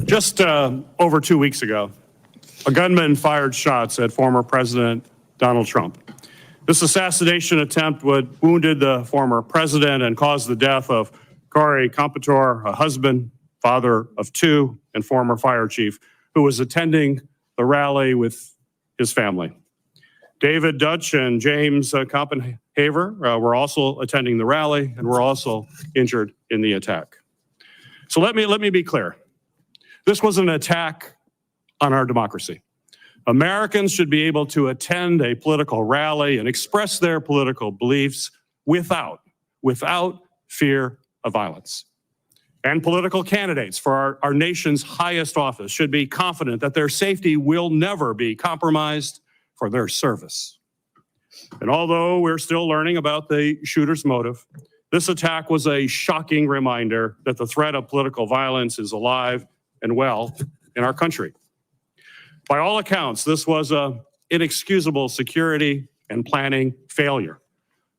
Just over 2 weeks ago, a gunman fired shots at former President Donald Trump. This assassination attempt wounded the former president and caused the death of Corey Competore, a husband, father of two, and former fire chief, who was attending the rally with his family. David Dutch and James Copenhaver were also attending the rally and were also injured in the attack. So let me be clear. This was an attack on our democracy. Americans should be able to attend a political rally and express their political beliefs without fear of violence. And political candidates for our nation's highest office should be confident that their safety will never be compromised for their service. And although we're still learning about the shooter's motive, this attack was a shocking reminder that the threat of political violence is alive and well in our country. By all accounts, this was an inexcusable security and planning failure.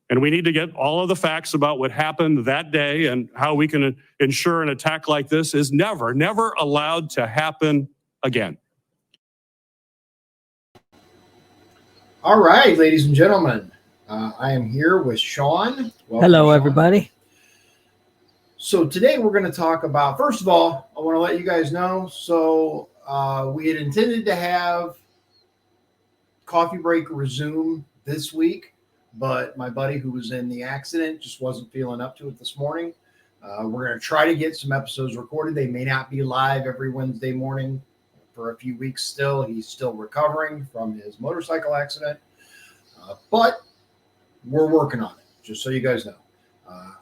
And we need to get all of the facts about what happened that day and how we can ensure an attack like this is never allowed to happen again. All right, ladies and gentlemen, I am here with Shawn. Welcome, hello, Shawn. Everybody. So today we're going to talk about, first of all, I want to let you guys know. So we had intended to have coffee break resume this week, but my buddy who was in the accident just wasn't feeling up to it this morning. We're going to try to get some episodes recorded. They may not be live every Wednesday morning for a few weeks still. He's still recovering from his motorcycle accident, but we're working on it, just so you guys know.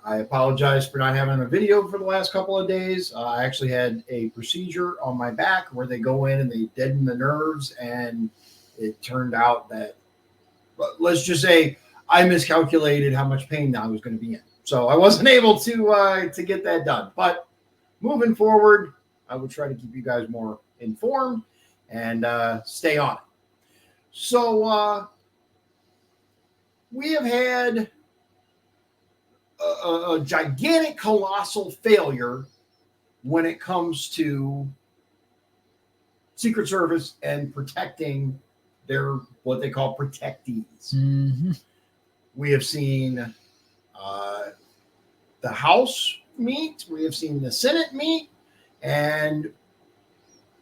I apologize for not having a video for the last couple of days. I actually had a procedure on my back where they go in and they deaden the nerves, and it turned out that, let's just say, I miscalculated how much pain I was going to be in. So I wasn't able to get that done. But moving forward, I will try to keep you guys more informed and stay on it. So we have had a gigantic, colossal failure when it comes to Secret Service and protecting their, what they call protectees. Mm-hmm. We have seen the House meet. We have seen the Senate meet. And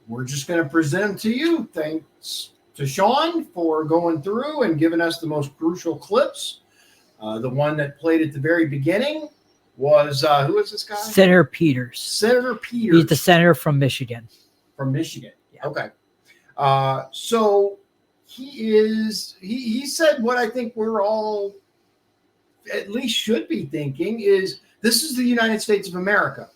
we're just going to present them to you. Thanks to Shawn for going through and giving us the most crucial clips. The one that played at the very beginning was, who is this guy? Senator Peters. Senator Peters. He's the senator from Michigan. From Michigan. Yeah. Okay. So he said what I think we're all at least should be thinking is, this is the United States of America.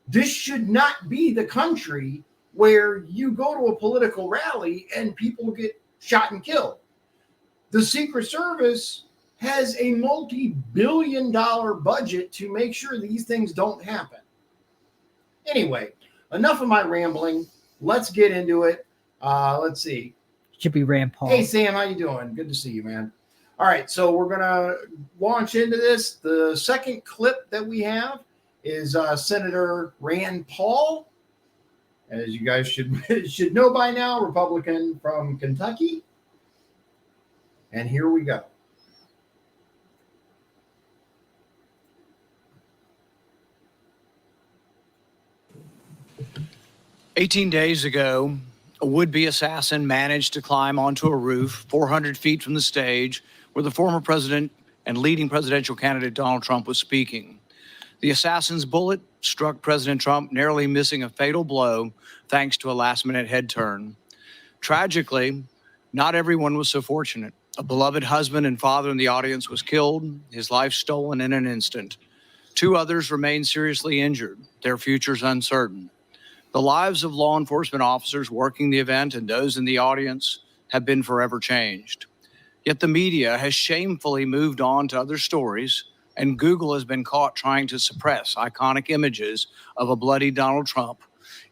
This should not be the country where you go to a political rally and people get shot and killed. The Secret Service has a multi-billion-dollar budget to make sure these things don't happen. Anyway, enough of my rambling. Let's get into it. Let's see. Should be Rand Paul. Hey, Sam, how you doing? Good to see you, man. All right, so we're going to launch into this. The second clip that we have is Senator Rand Paul. As you guys should know by now, Republican from Kentucky. And here we go. "18 days ago, a would-be assassin managed to climb onto a roof 400 feet from the stage where the former president and leading presidential candidate Donald Trump was speaking. The assassin's bullet struck President Trump, narrowly missing a fatal blow thanks to a last-minute head turn. Tragically, not everyone was so fortunate. A beloved husband and father in the audience was killed, his life stolen in an instant. 2 others remain seriously injured, their futures uncertain. The lives of law enforcement officers working the event and those in the audience have been forever changed. Yet the media has shamefully moved on to other stories, and Google has been caught trying to suppress iconic images of a bloody Donald Trump,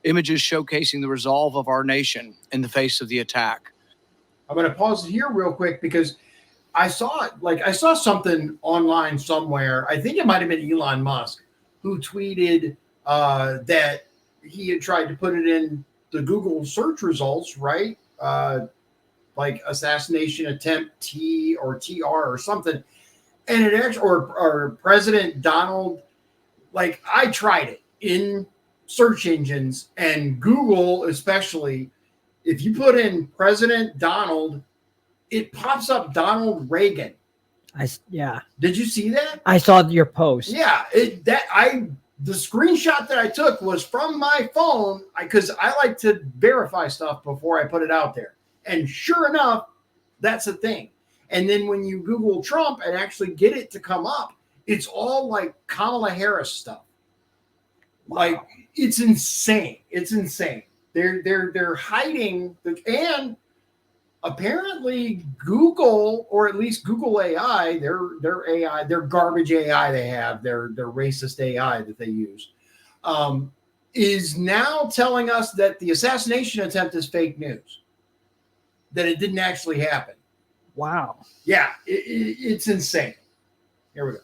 images showcasing the resolve of our nation in the face of the attack." I'm going to pause it here real quick because I saw something online somewhere. I think it might have been Elon Musk who tweeted that he had tried to put it in the Google search results, right? Like assassination attempt T or TR or something. And it actually, or President Donald, like I tried it in search engines and Google, especially. If you put in President Donald, it pops up Donald Reagan. Yeah. Did you see that? I saw your post. Yeah, the screenshot that I took was from my phone because I like to verify stuff before I put it out there. And sure enough, that's a thing. And then when you Google Trump and actually get it to come up, it's all like Kamala Harris stuff. Like it's insane. It's insane. They're hiding and apparently Google, or at least Google AI, their AI, their garbage AI they have, their racist AI that they use, is now telling us that the assassination attempt is fake news, that it didn't actually happen. Wow. Yeah, it's insane. Here we go.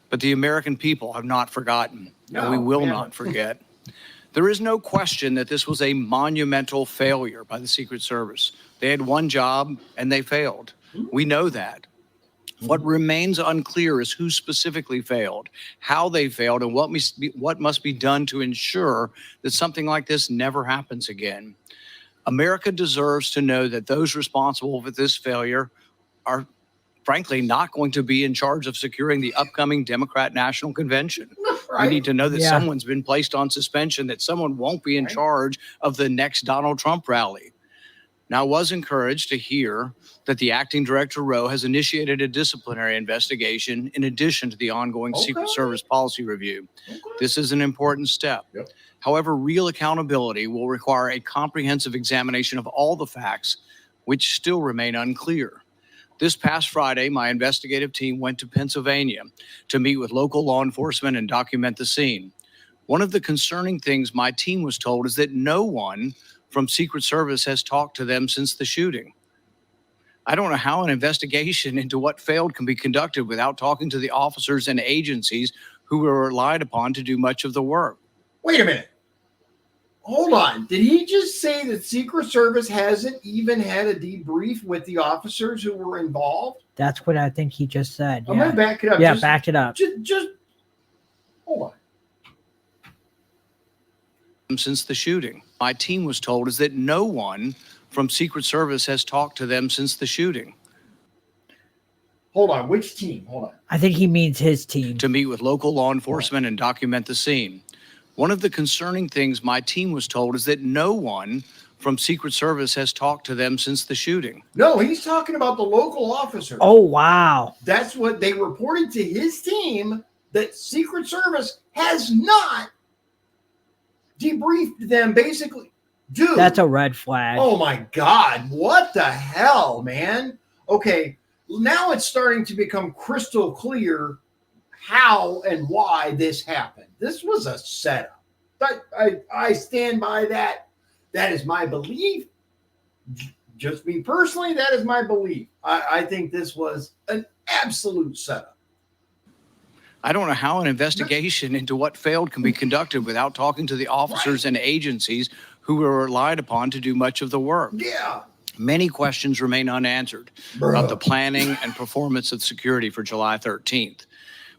But the American people have not forgotten, and we will not forget. There is no question that this was a monumental failure by the Secret Service. They had one job and they failed. We know that. What remains unclear is who specifically failed, how they failed, and what must be done to ensure that something like this never happens again. America deserves to know that those responsible for this failure are frankly not going to be in charge of securing the upcoming Democrat National Convention. Right. We need to know that someone's been placed on suspension, that someone won't be in charge of the next Donald Trump rally. Now, I was encouraged to hear that the acting director, Rowe, has initiated a disciplinary investigation in addition to the ongoing Secret Service policy review. This is an important step. However, real accountability will require a comprehensive examination of all the facts, which still remain unclear. This past Friday, my investigative team went to Pennsylvania to meet with local law enforcement and document the scene. One of the concerning things my team was told is that no one from Secret Service has talked to them since the shooting. I don't know how an investigation into what failed can be conducted without talking to the officers and agencies who were relied upon to do much of the work. Wait a minute. Hold on. Did he just say that Secret Service hasn't even had a debrief with the officers who were involved? That's what I think he just said. I'm going to back it up. Yeah, back it up. Just hold on. Since the shooting, my team was told is that no one from Secret Service has talked to them since the shooting. Hold on. Which team? Hold on. I think he means his team. To meet with local law enforcement and document the scene. One of the concerning things my team was told is that no one from Secret Service has talked to them since the shooting. No, he's talking about the local officers. Oh, wow. That's what they reported to his team, that Secret Service has not debriefed them, basically. Dude. That's a red flag. Oh, my God. What the hell, man? Okay, now it's starting to become crystal clear how and why this happened. This was a setup. I stand by that. That is my belief. Just me personally, that is my belief. I think this was an absolute setup. I don't know how an investigation into what failed can be conducted without talking to the officers and agencies who were relied upon to do much of the work. Yeah. Many questions remain unanswered about the planning and performance of security for July 13th.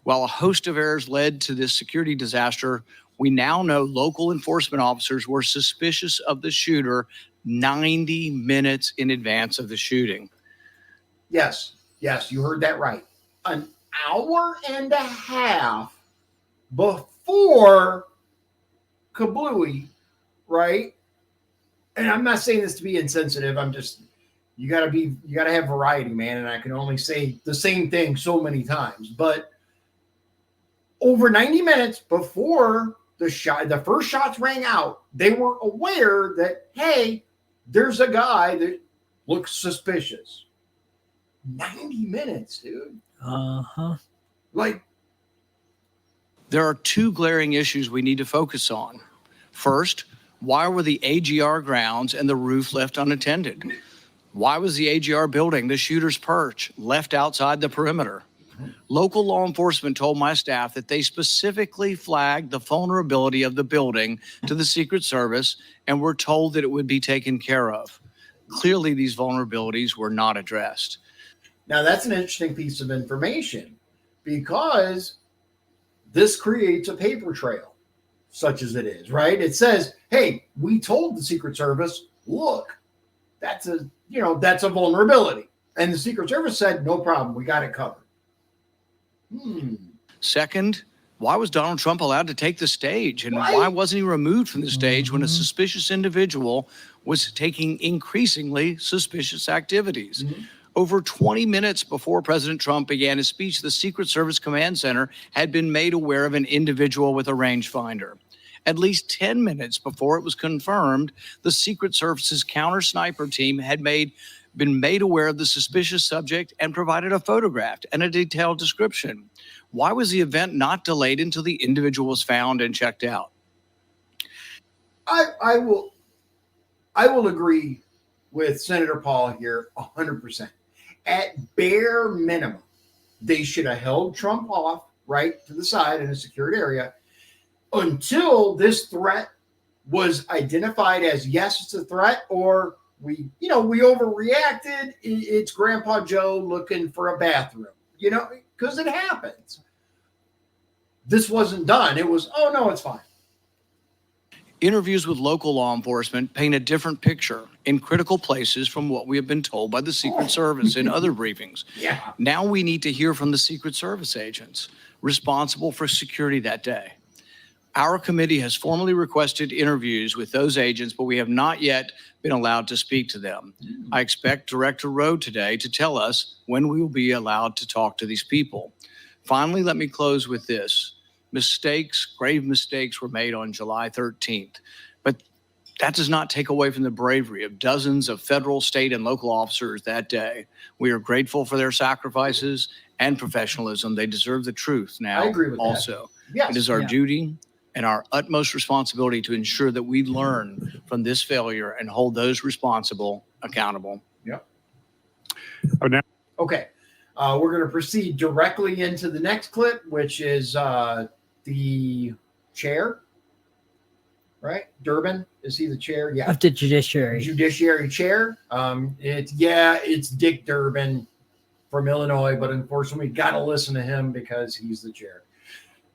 While a host of errors led to this security disaster, we now know local enforcement officers were suspicious of the shooter 90 minutes in advance of the shooting. Yes, you heard that right. An hour and a half before Kablooey, right? And I'm not saying this to be insensitive. I'm just, you gotta have variety, man. And I can only say the same thing so many times. But over 90 minutes before the first shots rang out, they were aware that, hey, there's a guy that looks suspicious. 90 minutes, dude. Uh-huh. Like, there are two glaring issues we need to focus on. First, why were the AGR grounds and the roof left unattended? Why was the AGR building, the shooter's perch, left outside the perimeter? Local law enforcement told my staff that they specifically flagged the vulnerability of the building to the Secret Service and were told that it would be taken care of. Clearly, these vulnerabilities were not addressed. Now, that's an interesting piece of information because this creates a paper trail, such as it is, right? It says, hey, we told the Secret Service, look, that's a vulnerability. And the Secret Service said, no problem, we got it covered. Second, why was Donald Trump allowed to take the stage? And Right. why wasn't he removed from the stage when a suspicious individual was taking increasingly suspicious activities? Over 20 minutes before President Trump began his speech, the Secret Service Command Center had been made aware of an individual with a rangefinder. At least 10 minutes before it was confirmed, the Secret Service's counter sniper team had been made aware of the suspicious subject and provided a photograph and a detailed description. Why was the event not delayed until the individual was found and checked out? I will agree with Senator Paul here 100%. At bare minimum, they should have held Trump off right to the side in a secured area until this threat was identified as, yes, it's a threat, or we overreacted. It's Grandpa Joe looking for a bathroom, because it happens. This wasn't done. It was, oh no, it's fine. Interviews with local law enforcement paint a different picture in critical places from what we have been told by the Secret Service in other briefings. Yeah. Now we need to hear from the Secret Service agents responsible for security that day. Our committee has formally requested interviews with those agents, but we have not yet been allowed to speak to them. I expect Director Rowe today to tell us when we will be allowed to talk to these people. Finally, let me close with this. Grave mistakes were made on July 13th, but that does not take away from the bravery of dozens of federal, state, and local officers that day. We are grateful for their sacrifices and professionalism. They deserve the truth now. I agree with that. Also, Yes. it is our Yeah. duty and our utmost responsibility to ensure that we learn from this failure and hold those responsible accountable. Okay. We're going to proceed directly into the next clip, which is the chair, right? Durbin, is he the chair? Yeah. Of the judiciary. Judiciary chair. It's Dick Durbin from Illinois, but unfortunately, got to listen to him because he's the chair.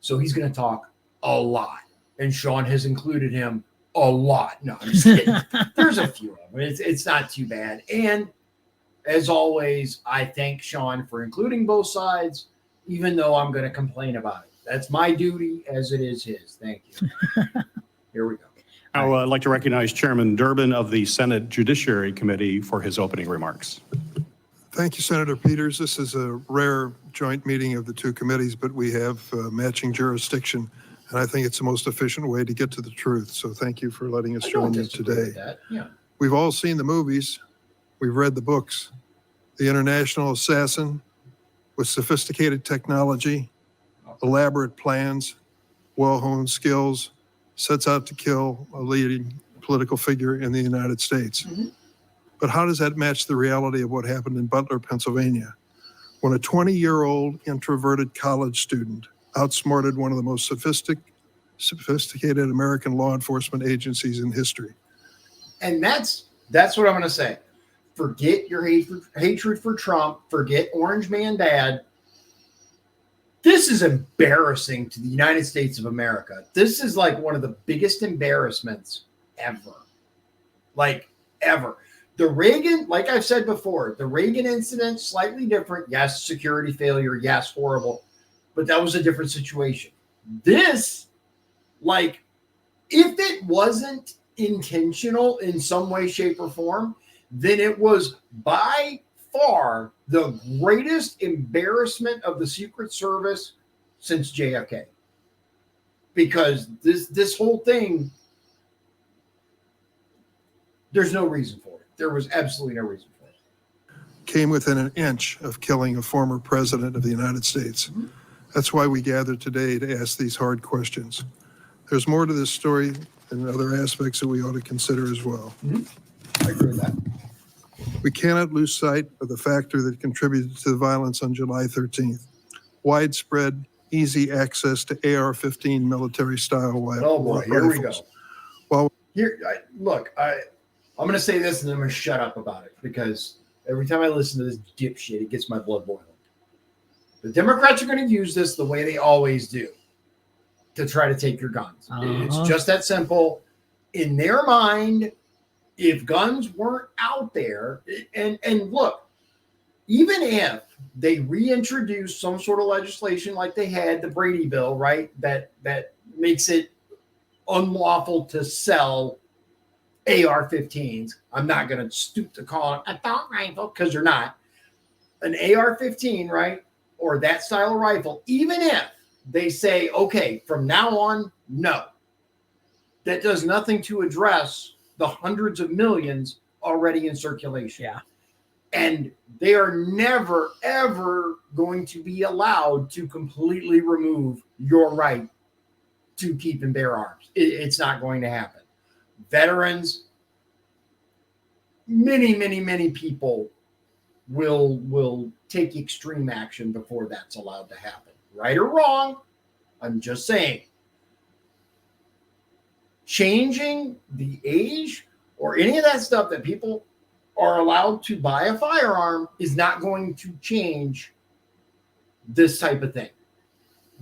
So he's going to talk a lot, and Shawn has included him a lot. No, I'm just kidding. There's a few of them. It's not too bad. And as always, I thank Shawn for including both sides, even though I'm going to complain about it. That's my duty as it is his. Thank you. Here we go. I would like to recognize Chairman Durbin of the Senate Judiciary Committee for his opening remarks. Thank you, Senator Peters. This is a rare joint meeting of the two committees, but we have matching jurisdiction, and I think it's the most efficient way to get to the truth. So thank you for letting us I join don't you disagree today. with that. Yeah. We've all seen the movies. We've read the books. The international assassin with sophisticated technology, elaborate plans, well-honed skills, sets out to kill a leading political figure in the United States. But how does that match the reality of what happened in Butler, Pennsylvania, when a 20-year-old introverted college student outsmarted one of the most sophisticated American law enforcement agencies in history? And that's what I'm going to say. Forget your hatred for Trump. Forget Orange Man Dad. This is embarrassing to the United States of America. This is like one of the biggest embarrassments ever. Like, ever. The Reagan, like I've said before, the Reagan incident, slightly different. Yes, security failure. Yes, horrible. But that was a different situation. This, like, if it wasn't intentional in some way, shape, or form, then it was by far the greatest embarrassment of the Secret Service since JFK. Because this whole thing, there's no reason for it. There was absolutely no reason for it. Came within an inch of killing a former president of the United States. That's why we gathered today to ask these hard questions. There's more to this story and other aspects that we ought to consider as well. I agree with that. We cannot lose sight of the factor that contributed to the violence on July 13th. widespread, easy access to AR-15 military-style Oh boy, here we go. rifles. Well, I'm going to say this and then I'm going to shut up about it because every time I listen to this dipshit, it gets my blood boiling. The Democrats are going to use this the way they always do to try to take your guns. It's just that simple. In their mind, if guns weren't out there, and look, even if they reintroduce some sort of legislation like they had the Brady bill, right, that makes it unlawful to sell AR-15s. I'm not going to stoop to call it assault rifle because they're not. An AR-15, right, or that style of rifle, even if they say, okay, from now on, no. That does nothing to address the hundreds of millions already in circulation. Yeah. And they are never, ever going to be allowed to completely remove your right to keep and bear arms. It's not going to happen. Veterans, many people will take extreme action before that's allowed to happen. Right or wrong, I'm just saying. Changing the age or any of that stuff that people are allowed to buy a firearm is not going to change this type of thing.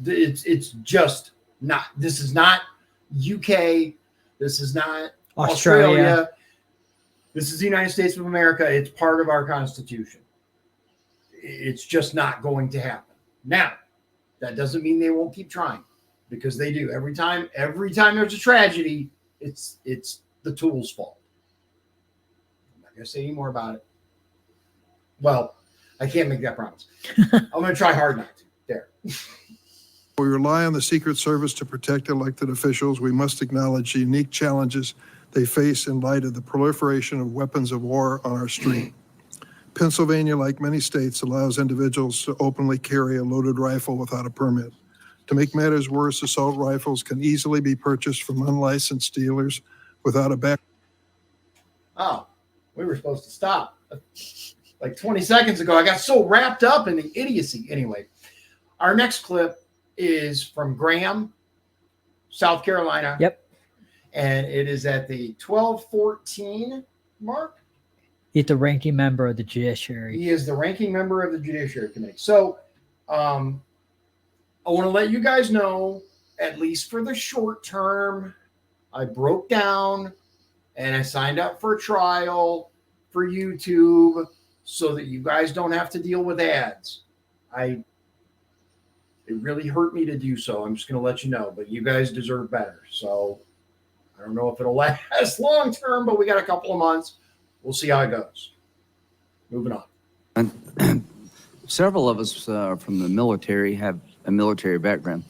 It's just not. This is not UK. This is not Australia. This is the United States of America. It's part of our Constitution. It's just not going to happen. Now, that doesn't mean they won't keep trying, because they do. Every time there's a tragedy, it's the tool's fault. I'm not going to say any more about it. Well, I can't make that promise. I'm going to try hard not to. There. we rely on the Secret Service to protect elected officials. We must acknowledge the unique challenges they face in light of the proliferation of weapons of war on our street. Pennsylvania, like many states, allows individuals to openly carry a loaded rifle without a permit. To make matters worse, assault rifles can easily be purchased from unlicensed dealers without a back. Oh, we were supposed to stop like 20 seconds ago. I got so wrapped up in the idiocy. Anyway, our next clip is from Graham, South Carolina. Yep. And it is at the 12:14 mark. He's the ranking member of the judiciary. He is the ranking member of the Judiciary Committee. So I want to let you guys know, at least for the short term, I broke down and I signed up for a trial for YouTube so that you guys don't have to deal with ads. It really hurt me to do so. I'm just going to let you know, but you guys deserve better. So I don't know if it'll last long term, but we got a couple of months. We'll see how it goes. Moving on. Several of us from the military have a military background.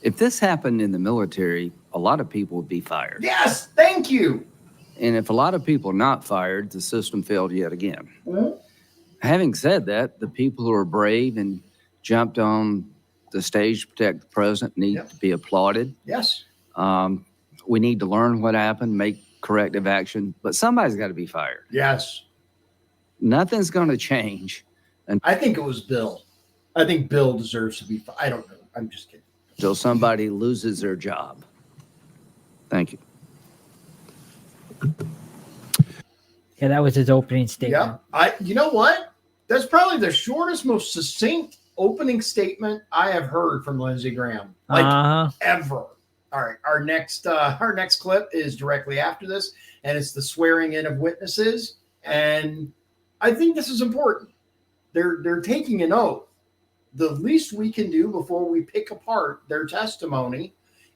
If this happened in the military, a lot of people would be fired. Yes, thank you. And if a lot of people are not fired, the system failed yet again. Mm-hmm. Having said that, the people who are brave and jumped on the stage to protect the president need Yep. to be applauded. Yes. We need to learn what happened, make corrective action, but somebody's got to be fired. Yes. Nothing's going to change I think it was Bill. I think Bill deserves to be. I don't know. I'm just kidding. until somebody loses their job. Thank you. Yeah, that was his opening statement. Yeah. You know what? That's probably the shortest, most succinct opening statement I have heard from Lindsey Graham, like ever. All right. Our next clip is directly after this, and it's the swearing in of witnesses. And I think this is important. They're taking an oath. The least we can do before we pick apart their testimony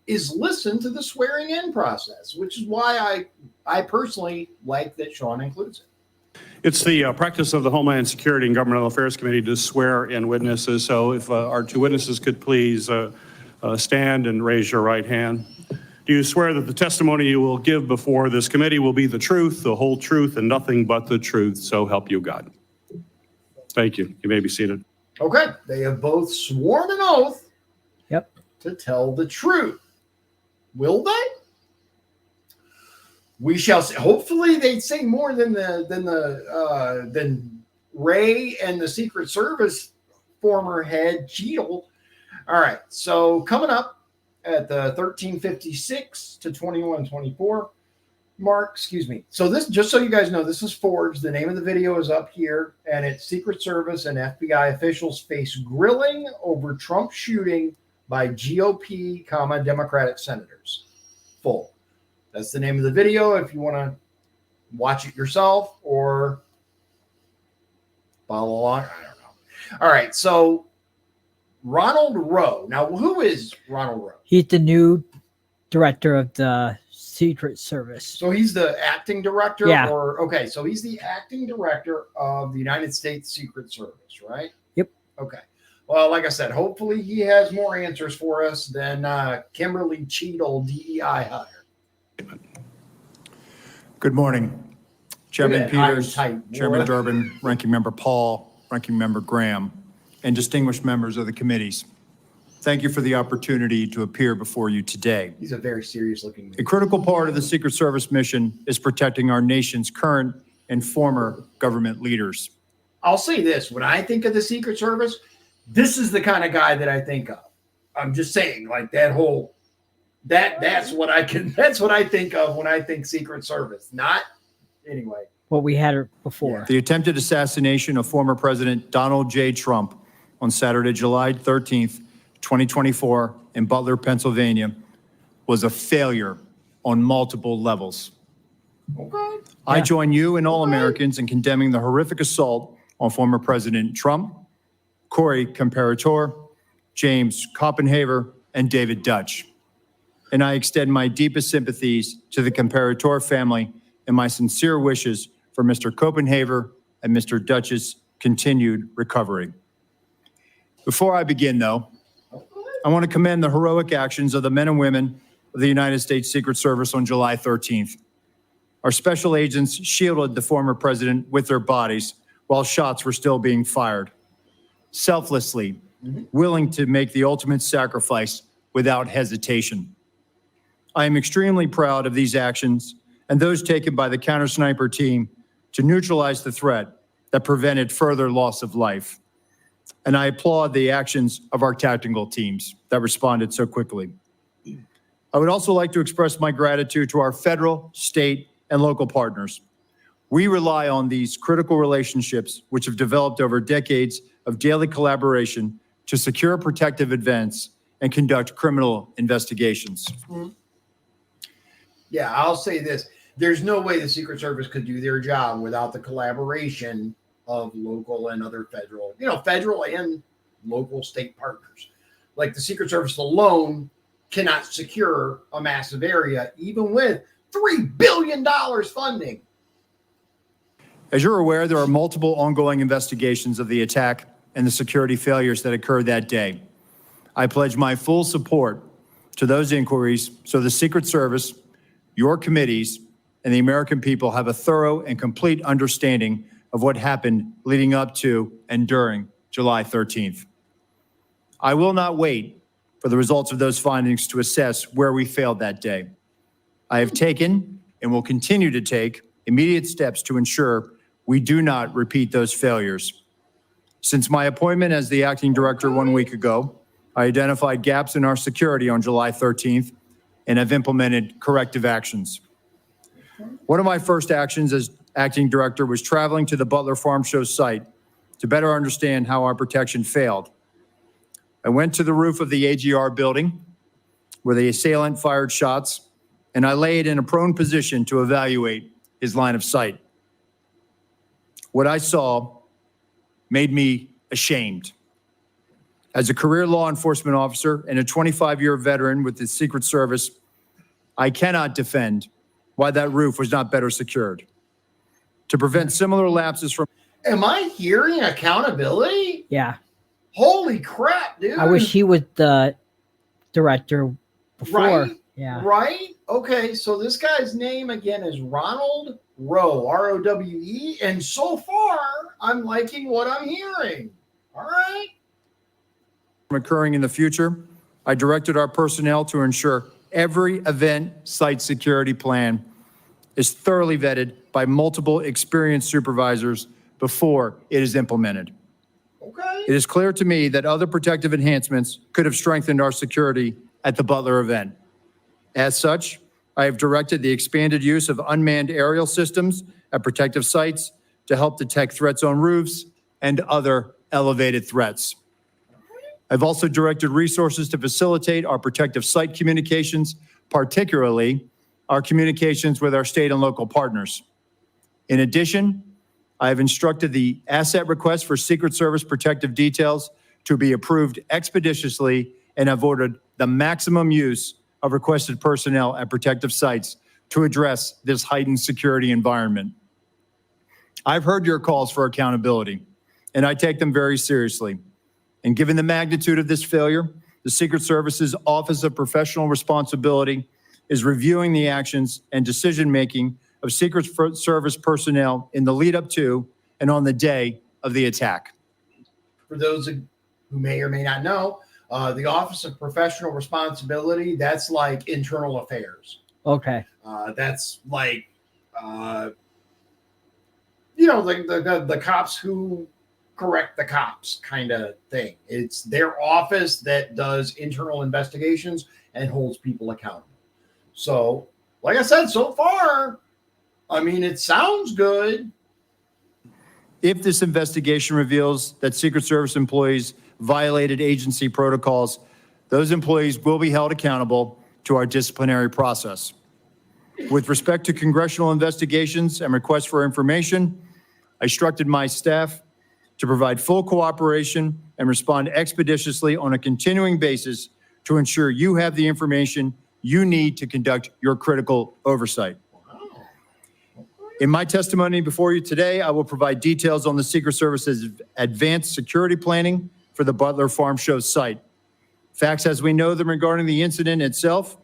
is listen to the swearing in process, which is why I personally like that Shawn includes it. It's the practice of the Homeland Security and Governmental Affairs Committee to swear in witnesses. So if our two witnesses could please stand and raise your right hand. Do you swear that the testimony you will give before this committee will be the truth, the whole truth, and nothing but the truth? So help you God. Thank you. You may be seated. Okay. They have both sworn an oath. Yep. To tell the truth. Will they? We shall see. Hopefully they'd say more than Ray and the Secret Service former head Cheadle. All right, so coming up at the 1356 to 2124 mark, excuse me. So this, just so you guys know, this is forged. The name of the video is up here, and it's Secret Service and FBI officials face grilling over Trump shooting by GOP, Democratic senators. Full. That's the name of the video if you want to watch it yourself or follow along. I don't know. All right, so Ronald Rowe. Now, who is Ronald Rowe? He's the new director of the Secret Service. So he's the acting director? Yeah. Okay, so he's the acting director of the United States Secret Service, right? Yep. Okay. Well, like I said, hopefully he has more answers for us than Kimberly Cheadle, DEI hire. Good morning, Chairman Look at that Peters, high type, boy. Chairman Durbin, Ranking Member Paul, Ranking Member Graham, and distinguished members of the committees. Thank you for the opportunity to appear before you today. He's a very serious looking man. A critical part of the Secret Service mission is protecting our nation's current and former government leaders. I'll say this, when I think of the Secret Service, this is the kind of guy that I think of. I'm just saying, like that whole that's what I think of when I think Secret Service. Not anyway. What we had before. The attempted assassination of former President Donald J. Trump on Saturday, July 13th, 2024 in Butler, Pennsylvania, was a failure on multiple levels. Okay. I Yeah. join you and all Americans in condemning the horrific assault on former President Trump, Corey Comparator, James Copenhaver, and David Dutch. And I extend my deepest sympathies to the Comparator family and my sincere wishes for Mr. Copenhaver and Mr. Dutch's continued recovery. Before I begin, though, I want to commend the heroic actions of the men and women of the United States Secret Service on July 13th. Our special agents shielded the former president with their bodies while shots were still being fired, selflessly, willing to make the ultimate sacrifice without hesitation. I am extremely proud of these actions and those taken by the counter-sniper team to neutralize the threat that prevented further loss of life. And I applaud the actions of our tactical teams that responded so quickly. I would also like to express my gratitude to our federal, state, and local partners. We rely on these critical relationships, which have developed over decades of daily collaboration to secure protective events and conduct criminal investigations. Yeah, I'll say this. There's no way the Secret Service could do their job without the collaboration of local and other federal and local state partners. Like the Secret Service alone cannot secure a massive area, even with $3 billion funding. As you're aware, there are multiple ongoing investigations of the attack and the security failures that occurred that day. I pledge my full support to those inquiries so the Secret Service, your committees, and the American people have a thorough and complete understanding of what happened leading up to and during July 13th. I will not wait for the results of those findings to assess where we failed that day. I have taken and will continue to take immediate steps to ensure we do not repeat those failures. Since my appointment as the acting director 1 week ago, I identified gaps in our security on July 13th and have implemented corrective actions. One of my first actions as acting director was traveling to the Butler Farm Show site to better understand how our protection failed. I went to the roof of the AGR building where the assailant fired shots, and I laid in a prone position to evaluate his line of sight. What I saw made me ashamed. As a career law enforcement officer and a 25-year veteran with the Secret Service, I cannot defend why that roof was not better secured. To prevent similar lapses from... Am I hearing accountability? Yeah. Holy crap, dude. I wish he was the director before. Right? Yeah. Right? Okay, so this guy's name again is Ronald Rowe, R-O-W-E, and so far, I'm liking what I'm hearing. All right? occurring in the future, I directed our personnel to ensure every event site security plan is thoroughly vetted by multiple experienced supervisors before it is implemented. Okay. It is clear to me that other protective enhancements could have strengthened our security at the Butler event. As such, I have directed the expanded use of unmanned aerial systems at protective sites to help detect threats on roofs and other elevated threats. I've also directed resources to facilitate our protective site communications, particularly our communications with our state and local partners. In addition, I have instructed the asset request for Secret Service protective details to be approved expeditiously and have ordered the maximum use of requested personnel at protective sites to address this heightened security environment. I've heard your calls for accountability, and I take them very seriously. And given the magnitude of this failure, the Secret Service's Office of Professional Responsibility is reviewing the actions and decision-making of Secret Service personnel in the lead up to and on the day of the attack. For those who may or may not know, the Office of Professional Responsibility, that's like internal affairs. Okay. That's like, the cops who correct the cops kind of thing. It's their office that does internal investigations and holds people accountable. So, like I said, so far, I mean, it sounds good. If this investigation reveals that Secret Service employees violated agency protocols, those employees will be held accountable to our disciplinary process. With respect to congressional investigations and requests for information, I instructed my staff to provide full cooperation and respond expeditiously on a continuing basis to ensure you have the information you need to conduct your critical oversight. In my testimony before you today, I will provide details on the Secret Service's advanced security planning for the Butler Farm Show site. Facts as we know them regarding the incident itself,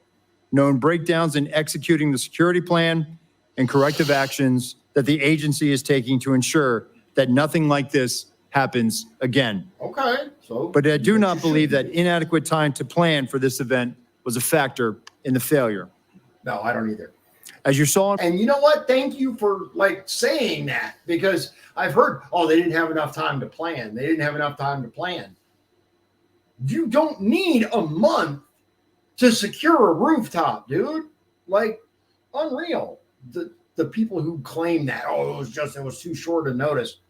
known breakdowns in executing the security plan, and corrective actions that the agency is taking to ensure that nothing like this happens again. Okay. So, But I do not believe that inadequate time to plan for this event was a factor in the failure. no, I don't either. As you saw, And you know what? Thank you for saying that, because I've heard, oh, they didn't have enough time to plan. They didn't have enough time to plan. You don't need a month to secure a rooftop, dude. Like, unreal. The people who claim that, oh, it was too short a notice.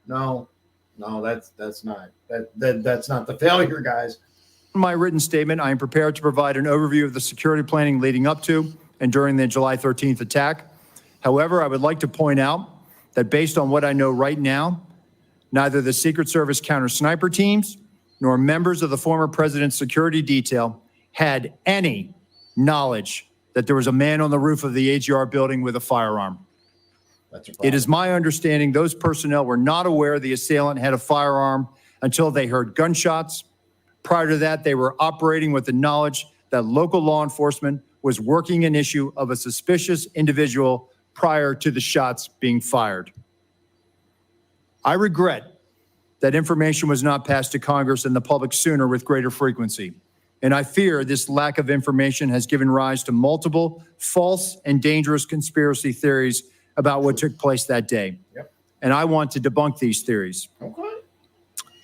No, that's not the failure, guys. in my written statement, I am prepared to provide an overview of the security planning leading up to and during the July 13th attack. However, I would like to point out that based on what I know right now, neither the Secret Service counter-sniper teams nor members of the former president's security detail had any knowledge that there was a man on the roof of the AGR building with a firearm. That's a problem. It is my understanding those personnel were not aware the assailant had a firearm until they heard gunshots. Prior to that, they were operating with the knowledge that local law enforcement was working an issue of a suspicious individual prior to the shots being fired. I regret that information was not passed to Congress and the public sooner with greater frequency. And I fear this lack of information has given rise to multiple false and dangerous conspiracy theories about what took place that day. Yep. And I want to debunk these theories. Okay.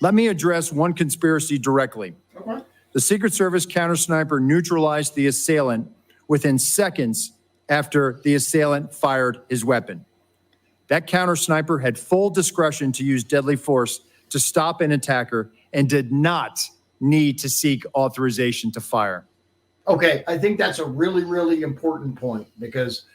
Let me address one conspiracy directly. Okay. The Secret Service counter-sniper neutralized the assailant within seconds after the assailant fired his weapon. That counter-sniper had full discretion to use deadly force to stop an attacker and did not need to seek authorization to fire. Okay, I think that's a really, really important point because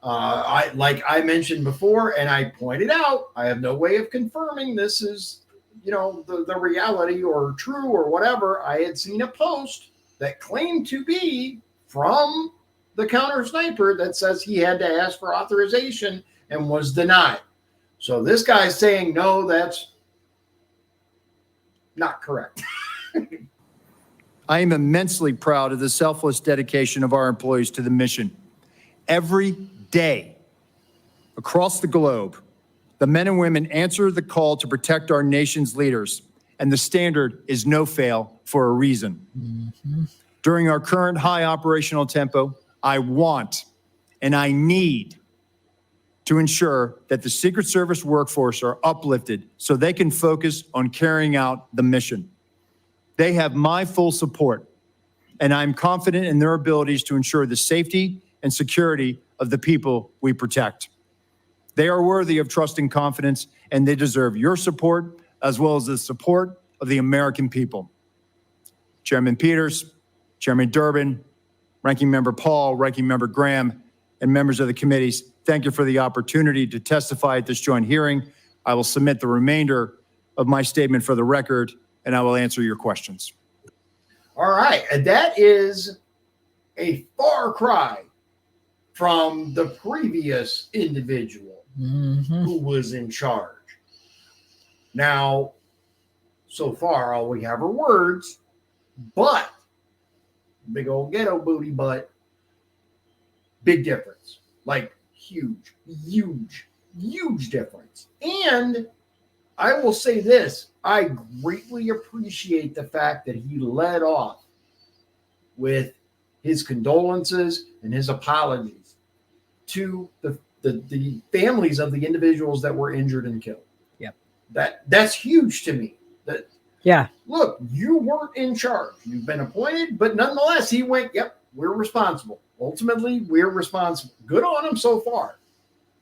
like I mentioned before, and I pointed out, I have no way of confirming this is, the reality or true or whatever. I had seen a post that claimed to be from the counter sniper that says he had to ask for authorization and was denied. So this guy's saying, no, that's not correct. I am immensely proud of the selfless dedication of our employees to the mission. Every day, across the globe, the men and women answer the call to protect our nation's leaders, and the standard is no fail for a reason. Mm-hmm. During our current high operational tempo, I want and I need to ensure that the Secret Service workforce are uplifted so they can focus on carrying out the mission. They have my full support, and I'm confident in their abilities to ensure the safety and security of the people we protect. They are worthy of trust and confidence, and they deserve your support as well as the support of the American people. Chairman Peters, Chairman Durbin, Ranking Member Paul, Ranking Member Graham, and members of the committees, thank you for the opportunity to testify at this joint hearing. I will submit the remainder of my statement for the record, and I will answer your questions. All right. And that is a far cry from the previous individual who was in charge. Now, so far, all we have are words, but big old ghetto booty butt, big difference. Like huge, huge, huge difference. And I will say this, I greatly appreciate the fact that he led off with his condolences and his apologies to the families of the individuals that were injured and killed. Yep. That's huge to me. That, Yeah. look, you weren't in charge. You've been appointed, but nonetheless, he went, yep, we're responsible. Ultimately, we're responsible. Good on him so far.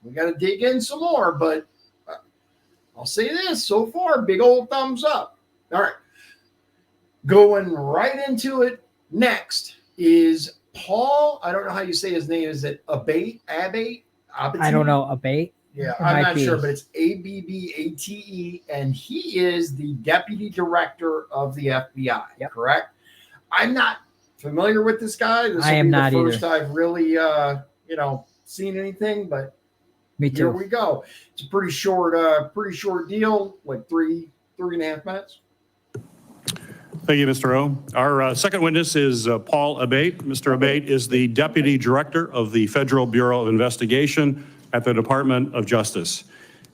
We got to dig in some more, but I'll say this, so far, big old thumbs up. All right. Going right into it next is Paul. I don't know how you say his name. Is it Abate? I don't know. Abate? Yeah, It I'm might not be. sure, but it's Abbate, and he is the deputy director of the FBI. Yep. Correct? I'm not familiar with this guy. This I will am be not the first either. I've really, seen anything. But Me here too. we go. It's a pretty short deal, like three and a half minutes. Thank you, Mr. O. Our second witness is Paul Abate. Mr. Abate is the Deputy Director of the Federal Bureau of Investigation at the Department of Justice.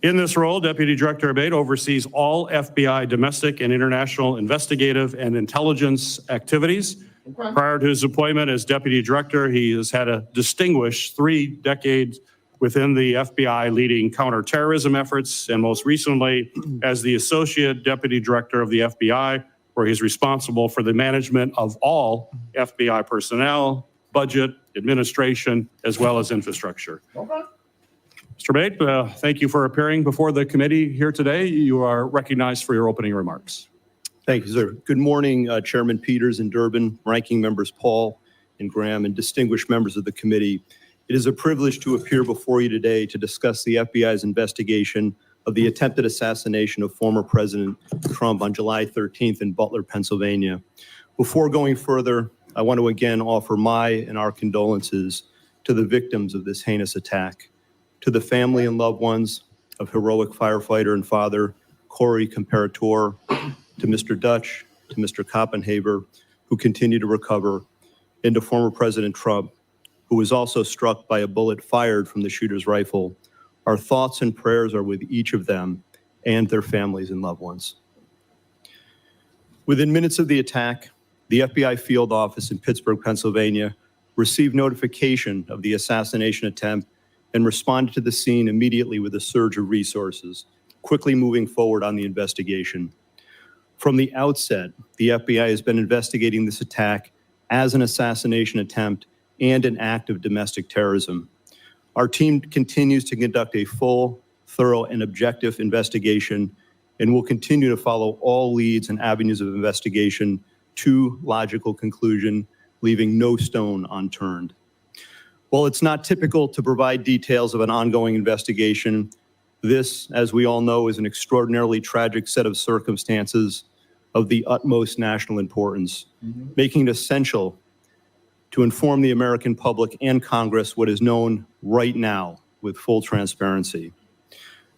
In this role, Deputy Director Abate oversees all FBI domestic and international investigative and intelligence activities. Okay. Prior to his appointment as Deputy Director, he has had a distinguished 3 decades within the FBI leading counterterrorism efforts, and most recently as the Associate Deputy Director of the FBI, where he's responsible for the management of all FBI personnel, budget, administration, as well as infrastructure. Okay. Mr. Abate, thank you for appearing before the committee here today. You are recognized for your opening remarks. Thank you, sir. Good morning, Chairman Peters and Durbin, ranking members Paul and Graham, and distinguished members of the committee. It is a privilege to appear before you today to discuss the FBI's investigation of the attempted assassination of former President Trump on July 13th in Butler, Pennsylvania. Before going further, I want to again offer my and our condolences to the victims of this heinous attack, to the family and loved ones of heroic firefighter and father Corey Comparator, to Mr. Dutch, to Mr. Koppenhaber, who continue to recover, and to former President Trump, who was also struck by a bullet fired from the shooter's rifle. Our thoughts and prayers are with each of them and their families and loved ones. Within minutes of the attack, the FBI field office in Pittsburgh, Pennsylvania, received notification of the assassination attempt and responded to the scene immediately with a surge of resources, quickly moving forward on the investigation. From the outset, the FBI has been investigating this attack as an assassination attempt and an act of domestic terrorism. Our team continues to conduct a full, thorough, and objective investigation and will continue to follow all leads and avenues of investigation to logical conclusion, leaving no stone unturned. While it's not typical to provide details of an ongoing investigation, this, as we all know, is an extraordinarily tragic set of circumstances of the utmost national importance, making it essential to inform the American public and Congress what is known right now with full transparency.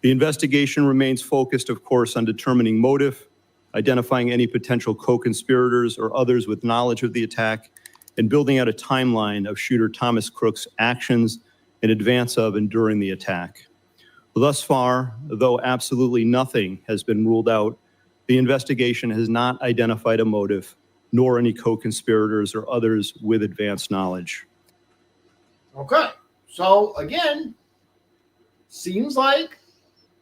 The investigation remains focused, of course, on determining motive, identifying any potential co-conspirators or others with knowledge of the attack, and building out a timeline of shooter Thomas Crook's actions in advance of and during the attack. Thus far, though absolutely nothing has been ruled out, the investigation has not identified a motive, nor any co-conspirators or others with advanced knowledge. Okay. So again, seems like,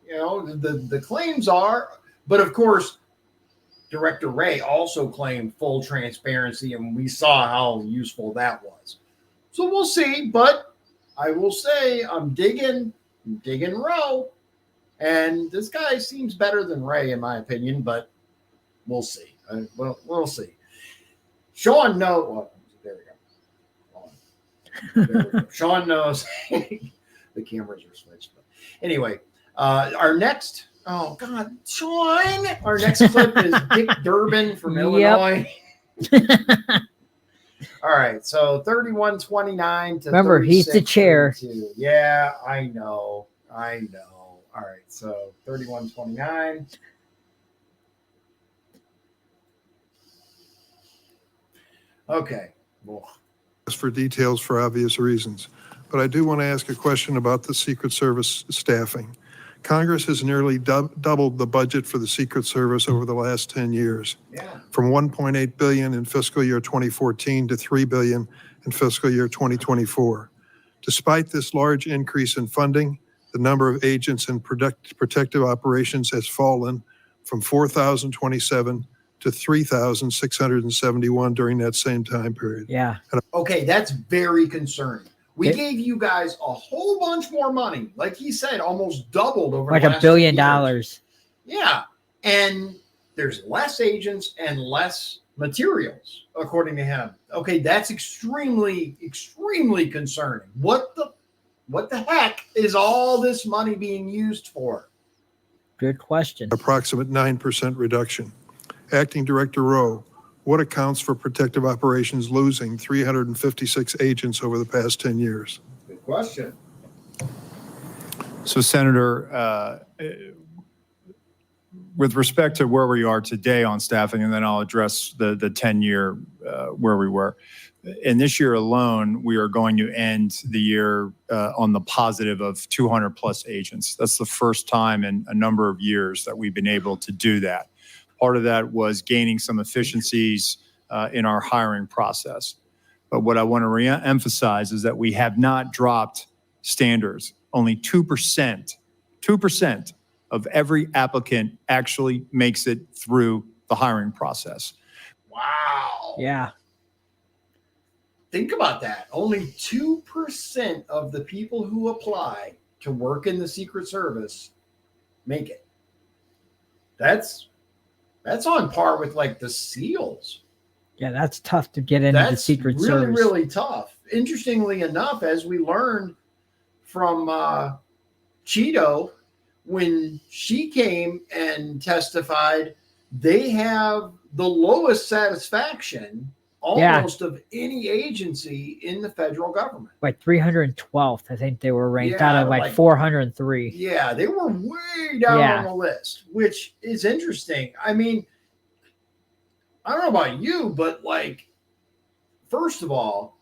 the claims are, but of course, Director Ray also claimed full transparency, and we saw how useful that was. So we'll see, but I will say I'm digging Roe, and this guy seems better than Ray in my opinion, but we'll see. We'll see. Shawn knows. Well, there we go. Shawn knows. The cameras are switched. But anyway, our next. Oh God, Shawn! Our next clip is Dick Durbin from Illinois. All right, so 31-29 to Remember, he's the chair. 36-32. Yeah, I know. All right, so 31-29. Okay. Well, For details for obvious reasons. But I do want to ask a question about the Secret Service staffing. Congress has nearly doubled the budget for the Secret Service over the last 10 years, yeah. from $1.8 billion in fiscal year 2014 to $3 billion in fiscal year 2024. Despite this large increase in funding, the number of agents in protective operations has fallen from 4,027 to 3,671 during that same time period. Yeah. Okay, that's very concerning. We It- gave you guys a whole bunch more money. Like he said, almost doubled over Like the $1 last billion. 2 years. Yeah. And there's less agents and less materials, according to him. Okay, that's extremely, extremely concerning. What the heck is all this money being used for? Good question. Approximate 9% reduction. Acting Director Rowe, what accounts for protective operations losing 356 agents over the past 10 years? Good question. So, Senator, with respect to where we are today on staffing, and then I'll address the 10-year where we were. In this year alone, we are going to end the year on the positive of 200 plus agents. That's the first time in a number of years that we've been able to do that. Part of that was gaining some efficiencies in our hiring process. But what I want to re-emphasize is that we have not dropped standards. Only 2% of every applicant actually makes it through the hiring process. Wow. Yeah. Think about that. Only 2% of the people who apply to work in the Secret Service make it. That's on par with like the SEALs. Yeah, that's tough to get into the Secret really, Service. really tough. Interestingly enough, as we learned from Cheeto, when she came and testified, they have the lowest satisfaction almost of any agency in the federal government. Like 312th, I think they were ranked Yeah, out of like 403. Yeah, they were way down on the list, which is interesting. I mean, I don't know about you, but like, first of all,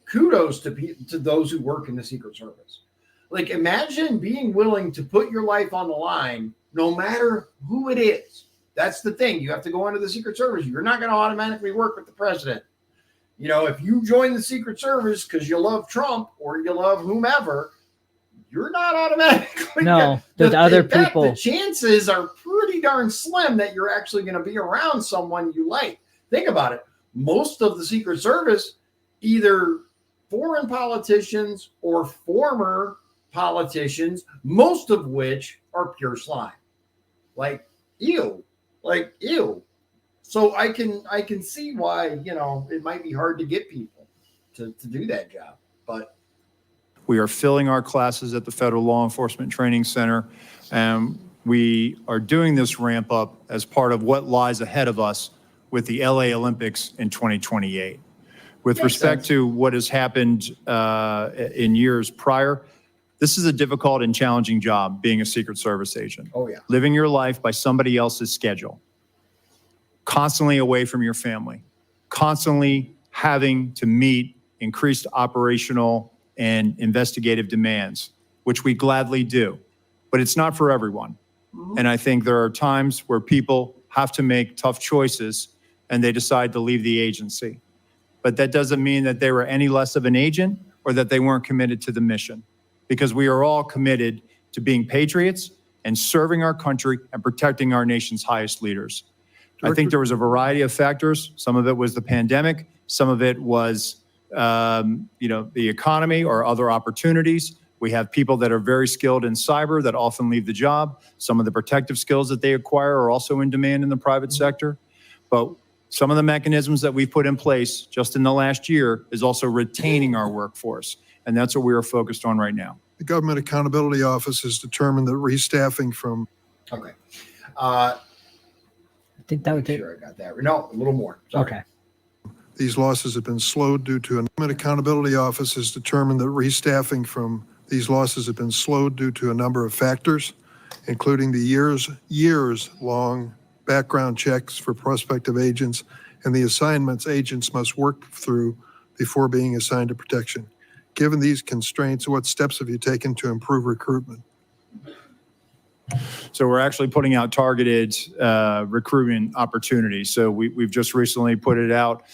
kudos to those who work in the Secret Service. Like, imagine being willing to put your life on the line, no matter who it is. That's the thing. You have to go into the Secret Service. You're not going to automatically work with the president. You know, if you join the Secret Service because you love Trump or you love whomever, you're not automatically. No, there's other people. The chances are pretty darn slim that you're actually going to be around someone you like. Think about it. Most of the Secret Service, either foreign politicians or former politicians, most of which are pure slime. Like, ew. So I can see why, you know, it might be hard to get people to do that job. But we are filling our classes at the Federal Law Enforcement Training Center, and we are doing this ramp up as part of what lies ahead of us with the LA Olympics in 2028. With Makes respect sense. to what has happened in years prior, this is a difficult and challenging job, being a Secret Service agent. oh yeah. Living your life by somebody else's schedule, constantly away from your family, constantly having to meet increased operational and investigative demands, which we gladly do, but it's not for everyone. And I think there are times where people have to make tough choices and they decide to leave the agency. But that doesn't mean that they were any less of an agent or that they weren't committed to the mission. because we are all committed to being patriots and serving our country and protecting our nation's highest leaders. I think there was a variety of factors. Some of it was the pandemic. Some of it was, the economy or other opportunities. We have people that are very skilled in cyber that often leave the job. Some of the protective skills that they acquire are also in demand in the private sector. But some of the mechanisms that we've put in place just in the last year is also retaining our workforce. And that's what we are focused on right now. The Government Accountability Office has determined that restaffing from Okay. I think that was it. Sure, I got that. No, a little more. Sorry. Okay. these losses have been slowed due to a Government Accountability Office has determined that restaffing from these losses have been slowed due to a number of factors, including the years-long background checks for prospective agents and the assignments agents must work through before being assigned to protection. Given these constraints, what steps have you taken to improve recruitment? So we're actually putting out targeted recruitment opportunities. So we've just recently put it out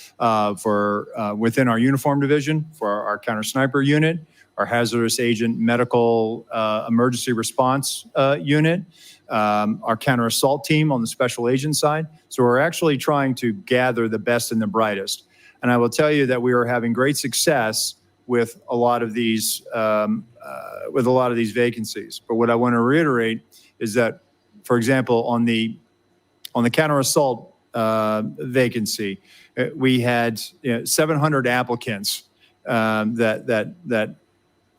for within our uniform division for our counter sniper unit, our hazardous agent medical emergency response unit, our counter assault team on the special agent side. So we're actually trying to gather the best and the brightest. And I will tell you that we are having great success with a lot of these vacancies. But what I want to reiterate is that, for example, on the counter assault vacancy, we had 700 applicants that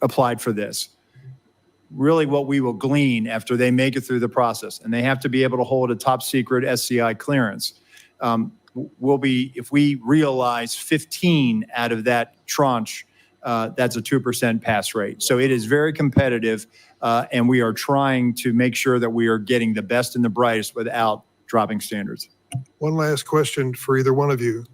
applied for this. Really, what we will glean after they make it through the process, and they have to be able to hold a top secret SCI clearance, will be, if we realize 15 out of that tranche, that's a 2% pass rate. So it is very competitive, and we are trying to make sure that we are getting the best and the brightest without dropping standards. One last question for either one of you.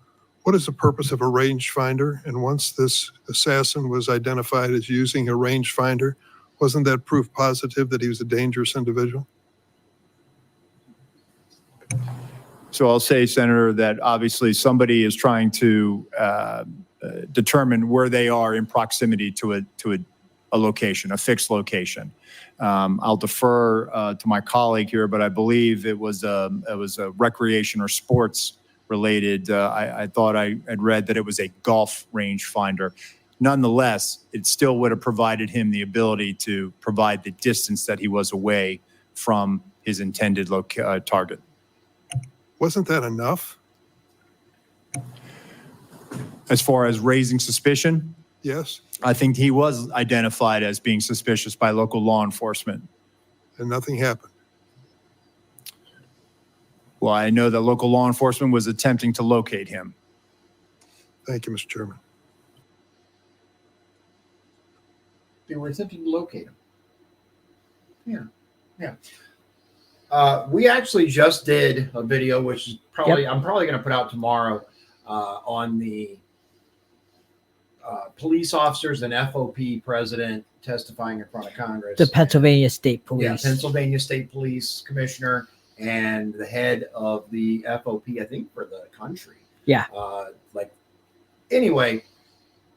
What is the purpose of a rangefinder? And once this assassin was identified as using a rangefinder, wasn't that proof positive that he was a dangerous individual? So I'll say, Senator, that obviously somebody is trying to determine where they are in proximity to a location, a fixed location. I'll defer to my colleague here, but I believe it was a recreation or sports related. I thought I had read that it was a golf range finder. Nonetheless, it still would have provided him the ability to provide the distance that he was away from his intended target. Wasn't that enough? As far as raising suspicion, Yes, I think he was identified as being suspicious by local law enforcement. and nothing happened. Well, I know that local law enforcement was attempting to locate him. Thank you, Mr. Chairman. They were attempting to locate him. Yeah. We actually just did a video, which is probably I'm probably going to put out tomorrow on the police officers and FOP president testifying in front of Congress. The Pennsylvania State Police. Yeah, Pennsylvania State Police Commissioner and the head of the FOP, I think, for the country. Yeah. Anyway,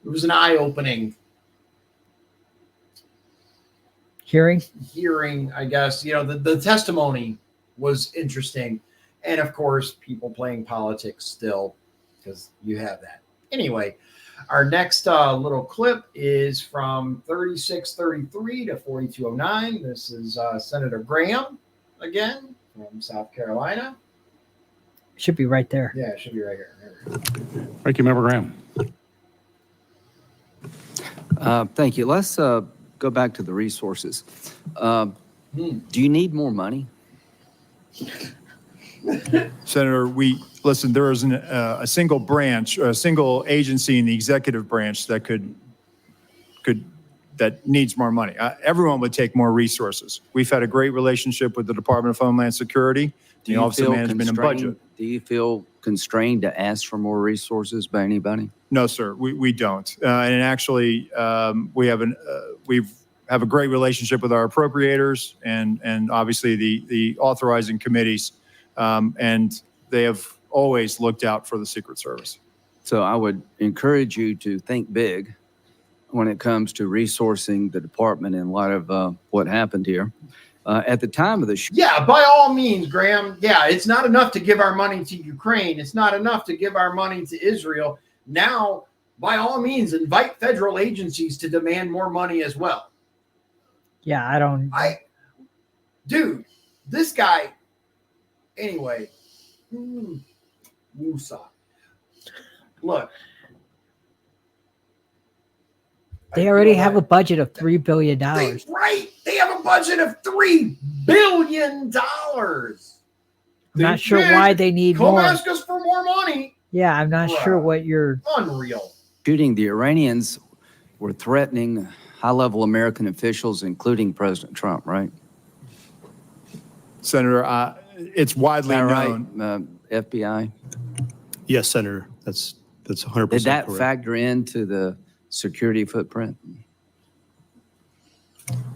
it was an eye-opening Hearing. I guess. The testimony was interesting. And of course, people playing politics still, because you have that. Anyway, our next little clip is from 3633 to 4209. This is Senator Graham again from South Carolina. Should be right there. Yeah, it should be right here. Thank you, Member Graham. Thank you. Let's go back to the resources. Do you need more money? Senator, listen, there is a single branch, a single agency in the executive branch that that needs more money. Everyone would take more resources. We've had a great relationship with the Department of Homeland Security, the Office of Management and Budget. Do you feel constrained to ask for more resources by anybody? No, sir, we don't. And actually, we have a great relationship with our appropriators and obviously the authorizing committees, and they have always looked out for the Secret Service. So I would encourage you to think big when it comes to resourcing the department in light of what happened here. At the time of the Yeah, by all means, Graham. Yeah, it's not enough to give our money to Ukraine. It's not enough to give our money to Israel. Now, by all means, invite federal agencies to demand more money as well. Yeah, I don't. Dude, this guy. Anyway, Musa. Look, They already have a budget of $3 billion. They have a budget of $3 billion. I'm not sure why they need Come more. ask us for more money. Yeah, I'm not sure what you're. Unreal. shooting, the Iranians were threatening high-level American officials, including President Trump, right? Senator, it's widely Is that known. right, FBI? Yes, Senator, that's 100% Did that correct. factor into the security footprint?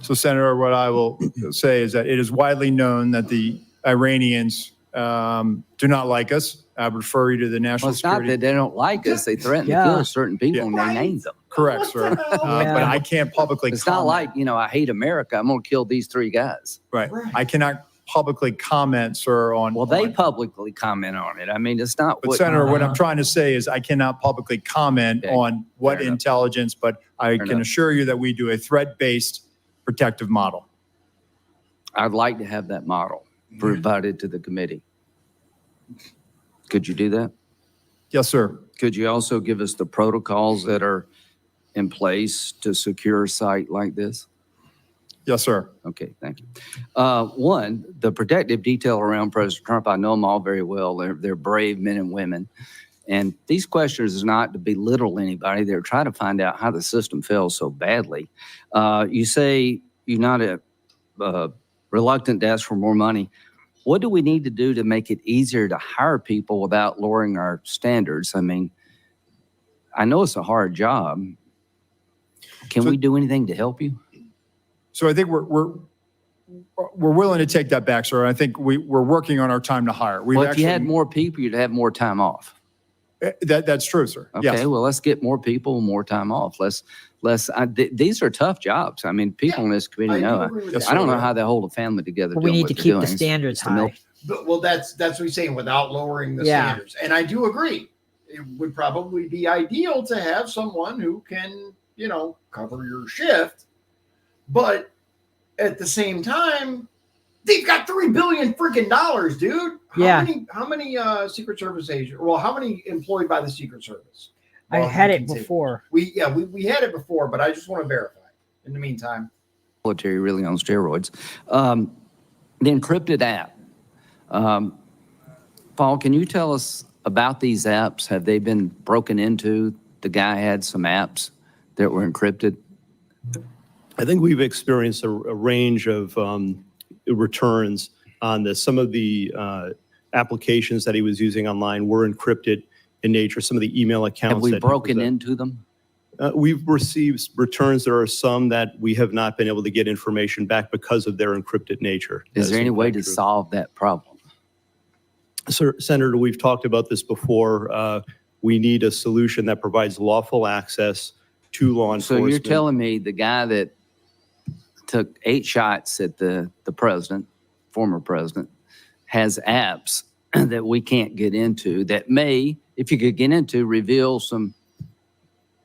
So, Senator, what I will say is that it is widely known that the Iranians do not like us. I would refer you to the National Well, it's not Security. that they don't like us. They threaten to Yeah. kill certain people Yeah. and they named them. Correct, What sir. the hell? Yeah. But I can't publicly It's comment. not like, I hate America. I'm going to kill these 3 guys. Right. Right. I cannot publicly comment, sir, on. Well, they on- publicly comment on it. I mean, it's not But what. Senator, what I'm trying to say is I cannot publicly comment Okay. on what Fair enough. intelligence, but I Fair can enough. assure you that we do a threat-based protective model. I'd like to have that model provided to the committee. Could you do that? Yes, sir. Could you also give us the protocols that are in place to secure a site like this? Yes, sir. Okay, thank you. One, the protective detail around President Trump, I know them all very well. They're brave men and women. And these questions is not to belittle anybody. They're trying to find out how the system fails so badly. You say you're not reluctant to ask for more money. What do we need to do to make it easier to hire people without lowering our standards? I mean, I know it's a hard job. Can So- we do anything to help you? So I think we're willing to take that back, sir. I think we're working on our time to hire. We've Well, if you had actually- more people, you'd have more time off. That's true, sir. Okay, Yes. well, let's get more people, more time off. These are tough jobs. I mean, people in this community know. agree with Yes, that. I don't know how they hold a family together. But we doing need what to they're keep doing. the standards It's the mil- high. But, well, that's what he's saying without lowering the Yeah. standards. And I do agree. It would probably be ideal to have someone who can, cover your shift. But at the same time, they've got $3 billion freaking dollars, dude. Yeah. How many Secret Service agents? Well, how many employed by the Secret Service? I Well, had we it continue. before. We had it before, but I just want to verify. In the meantime, military really on steroids. The encrypted app. Paul, can you tell us about these apps? Have they been broken into? The guy had some apps that were encrypted. I think we've experienced a range of returns on this. Some of the applications that he was using online were encrypted in nature. Some of the email accounts. Have we that he broken was, into them? We've received returns. There are some that we have not been able to get information back because of their encrypted nature. Is there any way to That's true. solve that problem? Sir, Senator, we've talked about this before. We need a solution that provides lawful access to law So enforcement. you're telling me the guy that took 8 shots at the president, former president, has apps that we can't get into that may, if you could get into, reveal some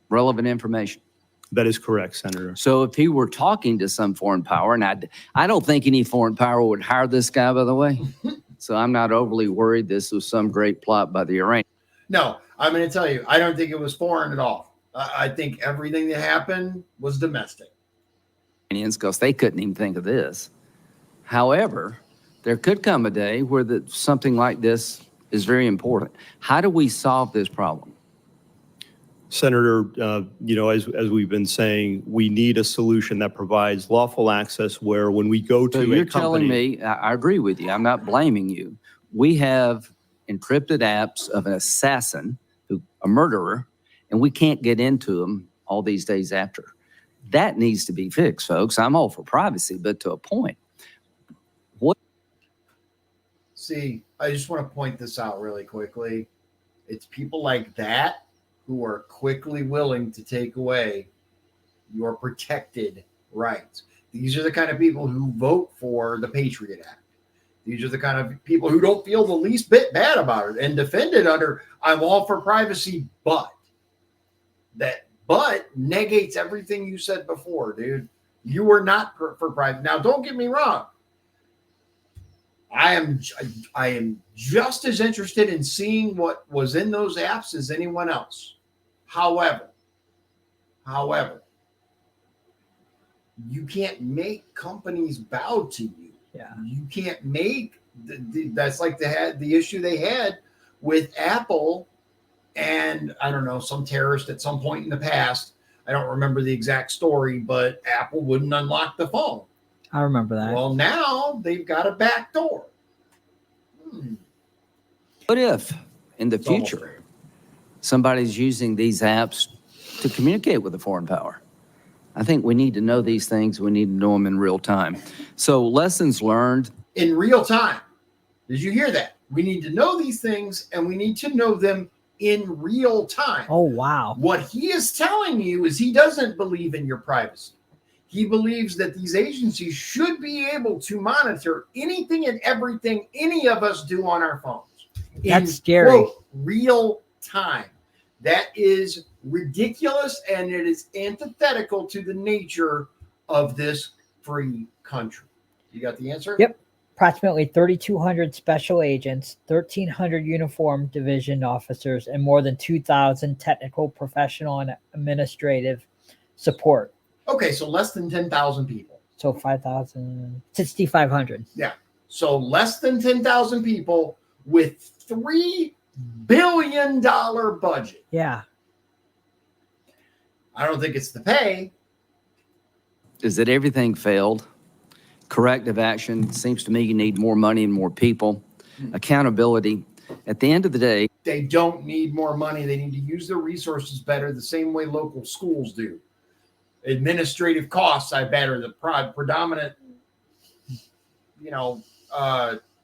relevant information. That is correct, Senator. So if he were talking to some foreign power, and I don't think any foreign power would hire this guy, by the way. So I'm not overly worried this was some great plot by the Iranians. no, I'm going to tell you, I don't think it was foreign at all. I think everything that happened was domestic. Because they couldn't even think of this. However, there could come a day where something like this is very important. How do we solve this problem? Senator, as we've been saying, we need a solution that provides lawful access where when we go to So a you're company. telling me, I agree with you, I'm not blaming you. We have encrypted apps of an assassin, a murderer, and we can't get into them all these days after. That needs to be fixed, folks. I'm all for privacy, but to a point. See, I just want to point this out really quickly. It's people like that who are quickly willing to take away your protected rights. These are the kind of people who vote for the Patriot Act. These are the kind of people who don't feel the least bit bad about it and defend it under, I'm all for privacy, but that but negates everything you said before, dude. You were not for privacy. Now, don't get me wrong. I am just as interested in seeing what was in those apps as anyone else. However, you can't make companies bow to you. Yeah. You can't make that's like the issue they had with Apple and I don't know, some terrorist at some point in the past. I don't remember the exact story, but Apple wouldn't unlock the phone. I remember that. Well, now they've got a back door. What if in the It's almost future there. somebody's using these apps to communicate with a foreign power? I think we need to know these things. We need to know them in real time. So lessons learned. In real time. Did you hear that? We need to know these things and we need to know them in real time. Oh, wow. What he is telling you is he doesn't believe in your privacy. He believes that these agencies should be able to monitor anything and everything any of us do on our phones. That's in, scary. quote, real time. That is ridiculous and it is antithetical to the nature of this free country. You got the answer? Yep. Approximately 3,200 special agents, 1,300 uniformed division officers, and more than 2,000 technical, professional, and administrative support. Okay, so less than 10,000 people. So 5,000, 6,500. Yeah. So less than 10,000 people with $3 billion budget. Yeah. I don't think it's the pay. Is that everything failed? Corrective action. Seems to me you need more money and more people. Accountability. At the end of the day, They don't need more money. They need to use their resources better, the same way local schools do. Administrative costs, I bet, are the predominant,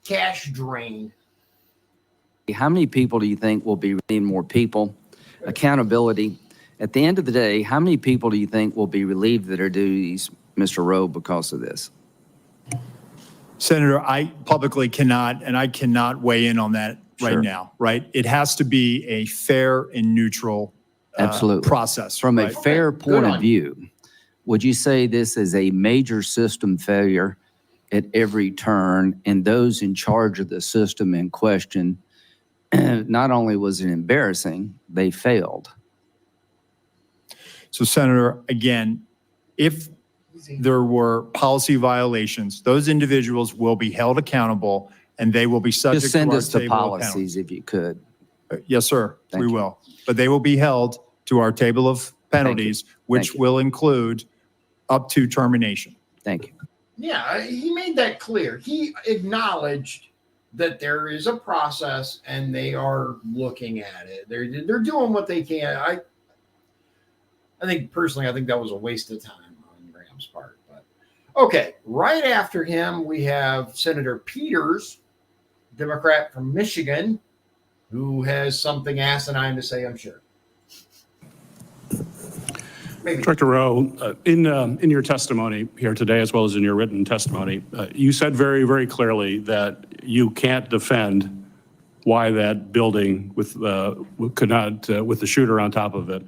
cash drain. how many people do you think will be needing more people? Accountability. At the end of the day, how many people do you think will be relieved of their duties, Mr. Rowe, because of this? Senator, I publicly cannot, and I cannot weigh in on that right Sure. now, right? It has to be a fair and neutral Absolutely. process. From a right? fair Good point on of view, would you say this is a major system failure at every turn, and those in charge of the system in question, not only was it embarrassing, they failed? So Senator, again, if there were policy violations, those individuals will be held accountable and they will be subject Just to send our us the table of policies if you could. penalties. Yes, sir, Thank we you. will. But they will be held to our table of penalties, which Thank you. will include up to termination. Thank you. Yeah, he made that clear. He acknowledged that there is a process and they are looking at it. They're doing what they can. I think personally, I think that was a waste of time on Graham's part. But okay, right after him, we have Senator Peters, Democrat from Michigan, who has something asinine to say, I'm sure. Maybe. Director Rowe, in your testimony here today, as well as in your written testimony, you said very, very clearly that you can't defend why that building with the shooter on top of it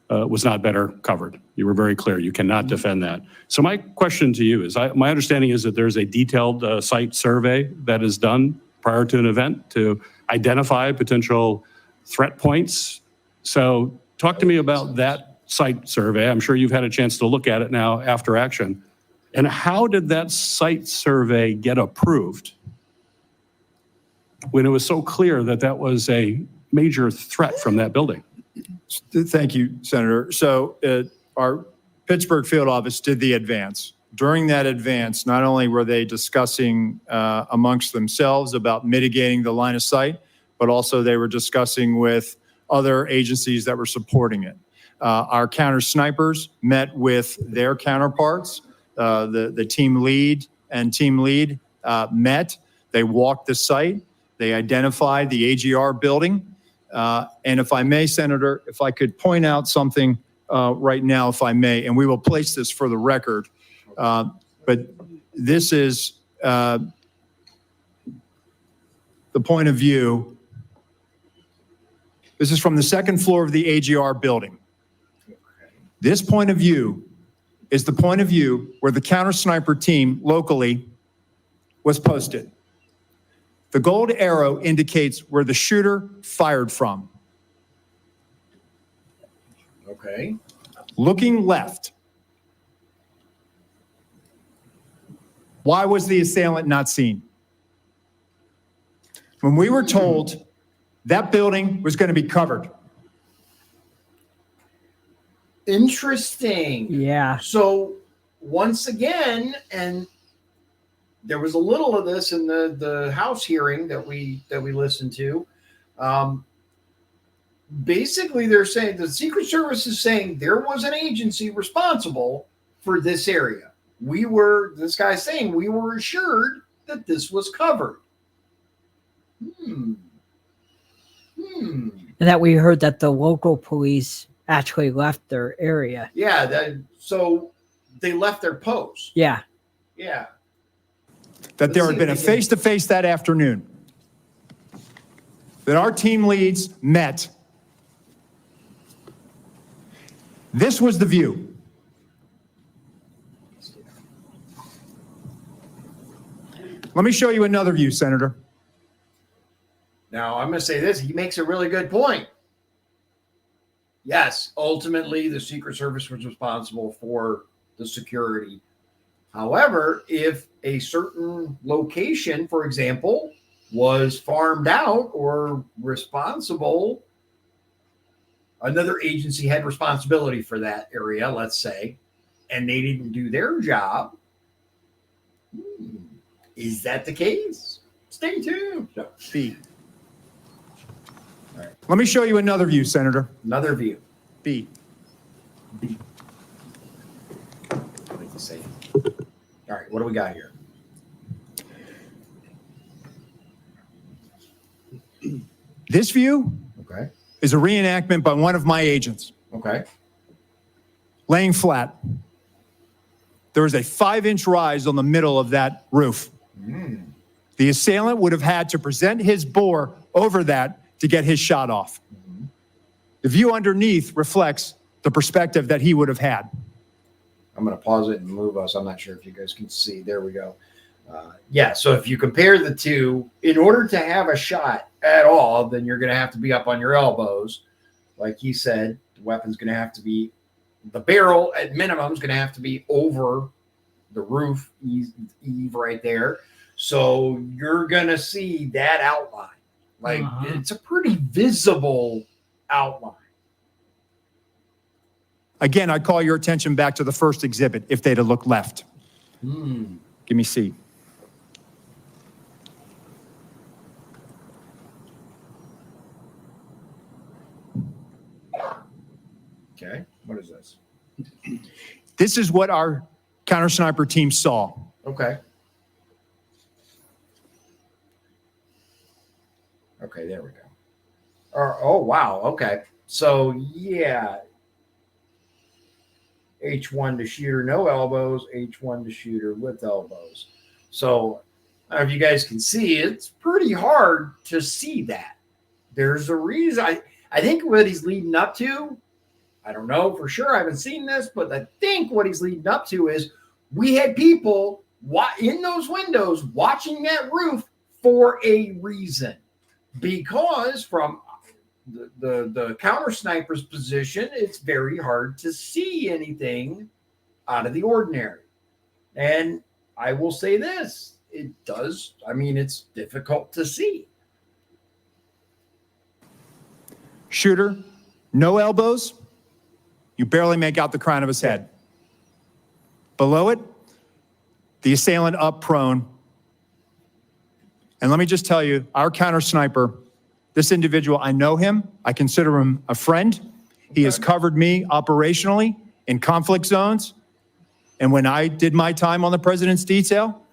was not better covered. You were very clear. You cannot defend that. So my question to you is, my understanding is that there's a detailed site survey that is done prior to an event to identify potential threat points. So talk to me about that site survey. I'm sure you've had a chance to look at it now after action. And how did that site survey get approved when it was so clear that that was a major threat from that building? Thank you, Senator. So our Pittsburgh field office did the advance. During that advance, not only were they discussing amongst themselves about mitigating the line of sight, but also they were discussing with other agencies that were supporting it. Our counter snipers met with their counterparts. The team lead and team lead met. They walked the site. They identified the AGR building. And if I may, Senator, if I could point out something right now, if I may, and we will place this for the record. But this is the point of view. This is from the second floor of the AGR building. This point of view is the point of view where the counter sniper team locally was posted. The gold arrow indicates where the shooter fired from. Okay. Looking left. Why was the assailant not seen? When we were told that building was going to be covered. Interesting. Yeah. So once again, and there was a little of this in the House hearing that we listened to. Basically, they're saying the Secret Service is saying there was an agency responsible for this area. This guy's saying we were assured that this was covered. And that we heard that the local police actually left their area. Yeah, so they left their post. Yeah. Yeah. That there had been a face-to-face that afternoon. That our team leads met. This was the view. Let me show you another view, Senator. Now, I'm going to say this. He makes a really good point. Yes, ultimately, the Secret Service was responsible for the security. However, if a certain location, for example, was farmed out or responsible, another agency had responsibility for that area, let's say, and they didn't do their job. Is that the case? Stay tuned. No. B. All right. Let me show you another view, Senator. Another view. B. What did you say? All right, what do we got here? This view Okay. is a reenactment by one of my agents. Okay. Laying flat. There was a 5-inch rise on the middle of that roof. The assailant would have had to present his bore over that to get his shot off. The view underneath reflects the perspective that he would have had. I'm going to pause it and move us. I'm not sure if you guys can see. There we go. Yeah, so if you compare the two, in order to have a shot at all, then you're going to have to be up on your elbows. Like he said, the weapon's going to have to be, the barrel at minimum is going to have to be over the roof eave right there. So you're going to see that outline. Like it's a pretty visible outline. Again, I call your attention back to the first exhibit if they'd have looked left. Give me C. Okay, what is this? This is what our counter sniper team saw. Okay. Okay, there we go. Oh, wow. Okay. So, yeah. H1 to shooter, no elbows. H1 to shooter with elbows. So, I don't know if you guys can see, it's pretty hard to see that. There's a reason. I think what he's leading up to, I don't know for sure. I haven't seen this, but I think what he's leading up to is we had people in those windows watching that roof for a reason. Because from the counter sniper's position, it's very hard to see anything out of the ordinary. And I will say this, it's difficult to see. Shooter, no elbows. You barely make out the crown of his head. Below it, the assailant up prone. And let me just tell you, our counter sniper, this individual, I know him. I consider him a friend. He has covered me operationally in conflict zones. And when I did my time on the president's detail,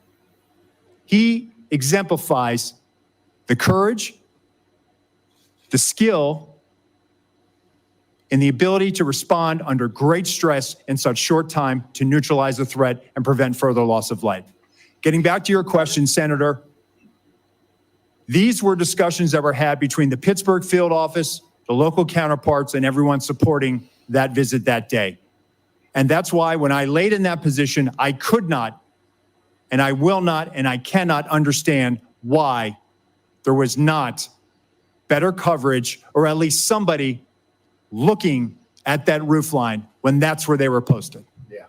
he exemplifies the courage, the skill in the ability to respond under great stress in such short time to neutralize the threat and prevent further loss of life. Getting back to your question, Senator, these were discussions that were had between the Pittsburgh field office, the local counterparts, and everyone supporting that visit that day. And that's why when I laid in that position, I could not, and I will not, and I cannot understand why there was not better coverage, or at least somebody looking at that roof line when that's where they were posted. Yeah.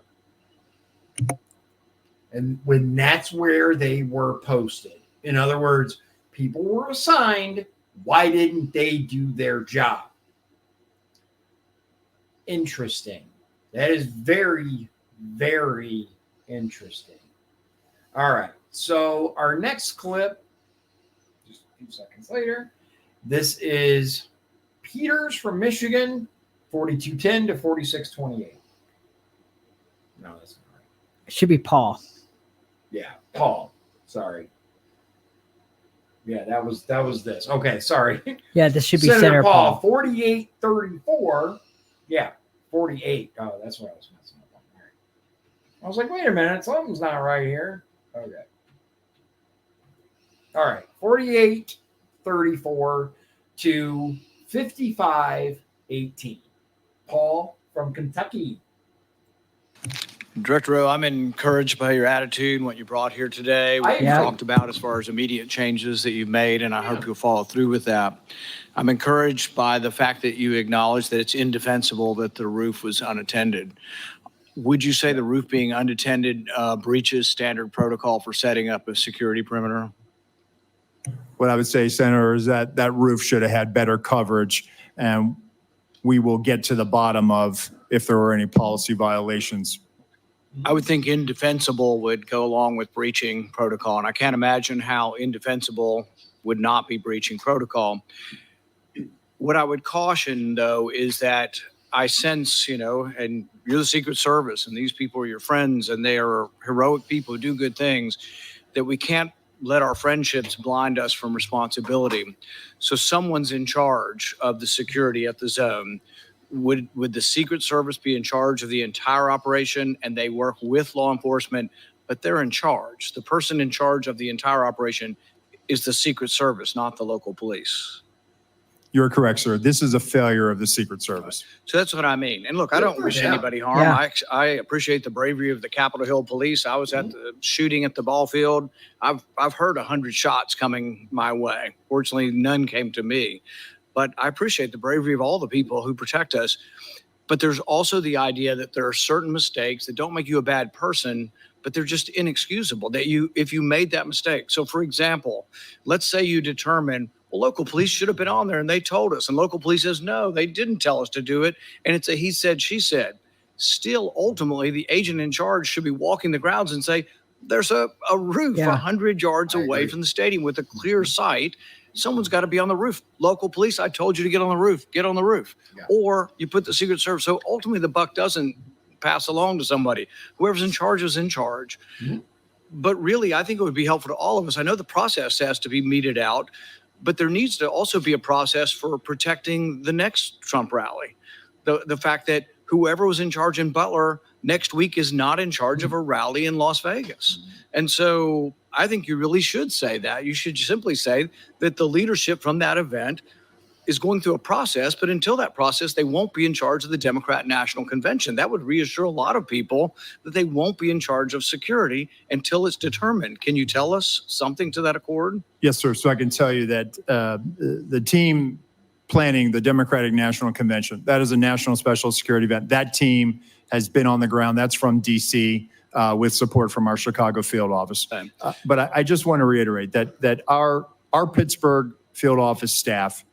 And when that's where they were posted, in other words, people were assigned, why didn't they do their job? Interesting. That is very, very interesting. All right. So our next clip, just a few seconds later, this is Peters from Michigan, 4210 to 4628. No, that's not right. It should be Paul. Yeah, Paul. Sorry. Yeah, that was this. Okay, sorry. Yeah, this should be Senator Senator Paul, Paul. 4834. Yeah, 48. Oh, that's what I was messing up on. All right. I was like, wait a minute, something's not right here. Okay. All right, 4834 to 5518. Paul from Kentucky. Director Rowe, I'm encouraged by your attitude and what you brought here today, what you Yeah. talked about as far as immediate changes that you've made, and I hope you'll follow through with that. I'm encouraged by the fact that you acknowledge that it's indefensible that the roof was unattended. Would you say the roof being unattended breaches standard protocol for setting up a security perimeter? What I would say, Senator, is that that roof should have had better coverage, and we will get to the bottom of if there were any policy violations. I would think indefensible would go along with breaching protocol, and I can't imagine how indefensible would not be breaching protocol. What I would caution, though, is that I sense, and you're the Secret Service, and these people are your friends, and they are heroic people who do good things, that we can't let our friendships blind us from responsibility. So someone's in charge of the security at the zone. Would the Secret Service be in charge of the entire operation, and they work with law enforcement, but they're in charge? The person in charge of the entire operation is the Secret Service, not the local police. You're correct, sir. This is a failure of the Secret Service. So that's what I mean. And look, I don't wish Yeah. anybody harm. Yeah. I appreciate the bravery of the Capitol Hill police. I was at the shooting at the ball field. I've heard 100 shots coming my way. Fortunately, none came to me. But I appreciate the bravery of all the people who protect us. But there's also the idea that there are certain mistakes that don't make you a bad person, but they're just inexcusable if you made that mistake. So for example, let's say you determine, well, local police should have been on there and they told us, and local police says, no, they didn't tell us to do it. And it's a he said, she said. Still, ultimately, the agent in charge should be walking the grounds and say, there's a roof Yeah. 100 yards I away agree. from the stadium with a clear sight. Someone's got to be on the roof. Local police, I told you to get on the roof. Get on the roof. Yeah. Or you put the Secret Service. So ultimately, the buck doesn't pass along to somebody. Whoever's in charge is in charge. Mhm. But really, I think it would be helpful to all of us. I know the process has to be meted out, but there needs to also be a process for protecting the next Trump rally. The fact that whoever was in charge in Butler next week is not in charge of a rally in Las Vegas. And so I think you really should say that. You should simply say that the leadership from that event is going through a process, but until that process, they won't be in charge of the Democrat National Convention. That would reassure a lot of people that they won't be in charge of security until it's determined. Can you tell us something to that accord? Yes, sir. So I can tell you that the team planning the Democratic National Convention, that is a national special security event. That team has been on the ground. That's from D.C. With support from our Chicago field office. Okay. But I just want to reiterate that our Pittsburgh field office staff,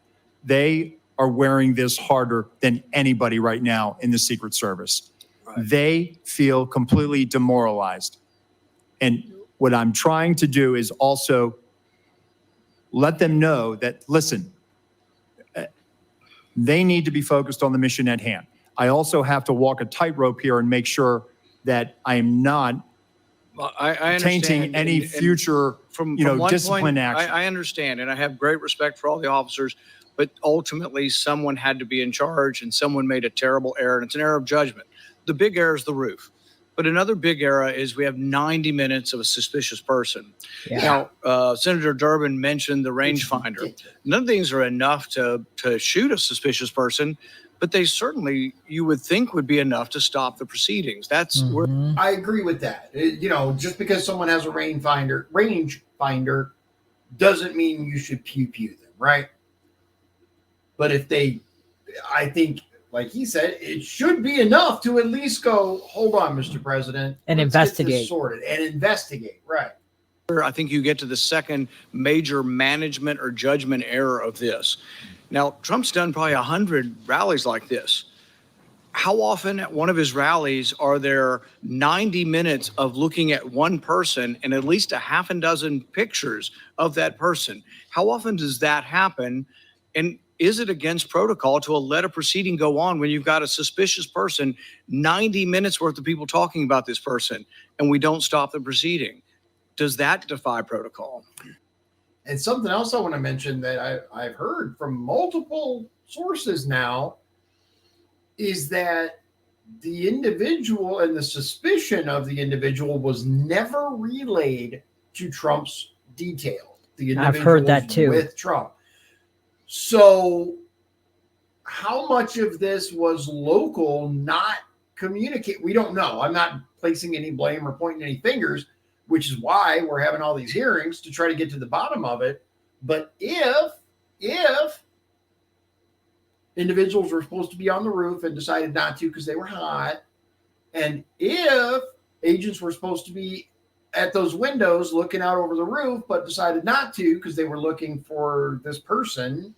they are wearing this harder than anybody right now in the Secret Service. Right. They feel completely demoralized. And what I'm trying to do is also let them know that, listen, they need to be focused on the mission at hand. I also have to walk a tightrope here and make sure that I am not Well, I understand. tainting any And future, from one one discipline point, action. I understand, and I have great respect for all the officers. but ultimately someone had to be in charge and someone made a terrible error, and it's an error of judgment. The big error is the roof. But another big error is we have 90 minutes of a suspicious person. Yeah. Now, Senator Durbin mentioned the rangefinder. None of these are enough to shoot a suspicious person, but they certainly, you would think, would be enough to stop the proceedings. That's where Mhm. I agree with that. Just because someone has a rangefinder doesn't mean you should pew them, right? But I think, like he said, it should be enough to at least go, hold on, Mr. President, And let's get this investigate. sorted and investigate, right? I think you get to the second major management or judgment error of this. Now, Trump's done probably 100 rallies like this. How often at one of his rallies are there 90 minutes of looking at one person and at least a half a dozen pictures of that person? How often does that happen? And is it against protocol to let a proceeding go on when you've got a suspicious person, 90 minutes worth of people talking about this person, and we don't stop the proceeding? Does that defy protocol? And something else I want to mention that I've heard from multiple sources now is that the individual and the suspicion of the individual was never relayed to Trump's detail. The I've heard that individuals too. with Trump. So how much of this was local, not communicate? We don't know. I'm not placing any blame or pointing any fingers, which is why we're having all these hearings to try to get to the bottom of it. But if individuals were supposed to be on the roof and decided not to because they were hot, and if agents were supposed to be at those windows looking out over the roof but decided not to because they were looking for this person,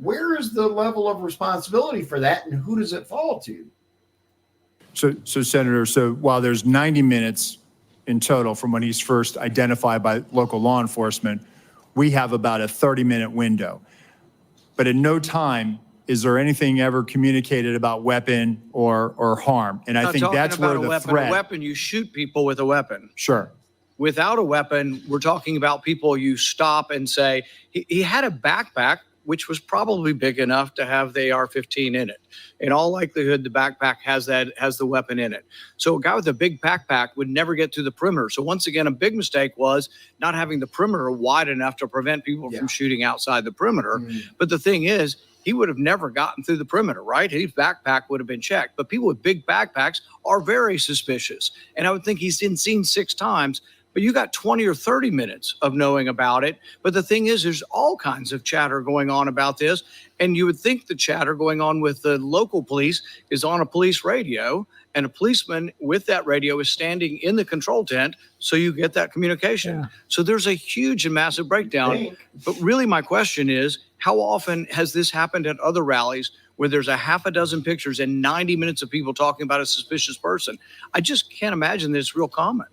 where is the level of responsibility for that, and who does it fall to? So Senator, while there's 90 minutes in total from when he's first identified by local law enforcement, we have about a 30-minute window. But at no time is there anything ever communicated about weapon or harm. And I Not think talking that's about where a the weapon. threat. A weapon, you shoot people with a weapon. Sure. Without a weapon, we're talking about people you stop and say, he had a backpack, which was probably big enough to have the AR-15 in it. In all likelihood, the backpack has the weapon in it. So a guy with a big backpack would never get through the perimeter. So once again, a big mistake was not having the perimeter wide enough to prevent people from shooting outside the perimeter. But the thing is, he would have never gotten through the perimeter, right? His backpack would have been checked. But people with big backpacks are very suspicious. And I would think he's been seen 6 times. But you got 20 or 30 minutes of knowing about it. But the thing is, there's all kinds of chatter going on about this. And you would think the chatter going on with the local police is on a police radio, and a policeman with that radio is standing in the control tent, so you get that communication. Yeah. So there's a huge and massive breakdown. But really, my question is, how often has this happened at other rallies where there's a half a dozen pictures and 90 minutes of people talking about a suspicious person? I just can't imagine that it's real common.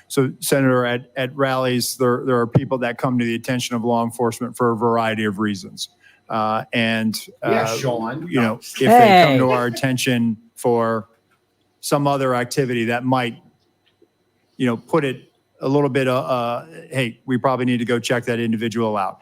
So, Senator, at rallies, there are people that come to the attention of law enforcement for a variety of reasons. Shawn. If they come to our attention for some other activity that might, put it a little bit, hey, we probably need to go check that individual out.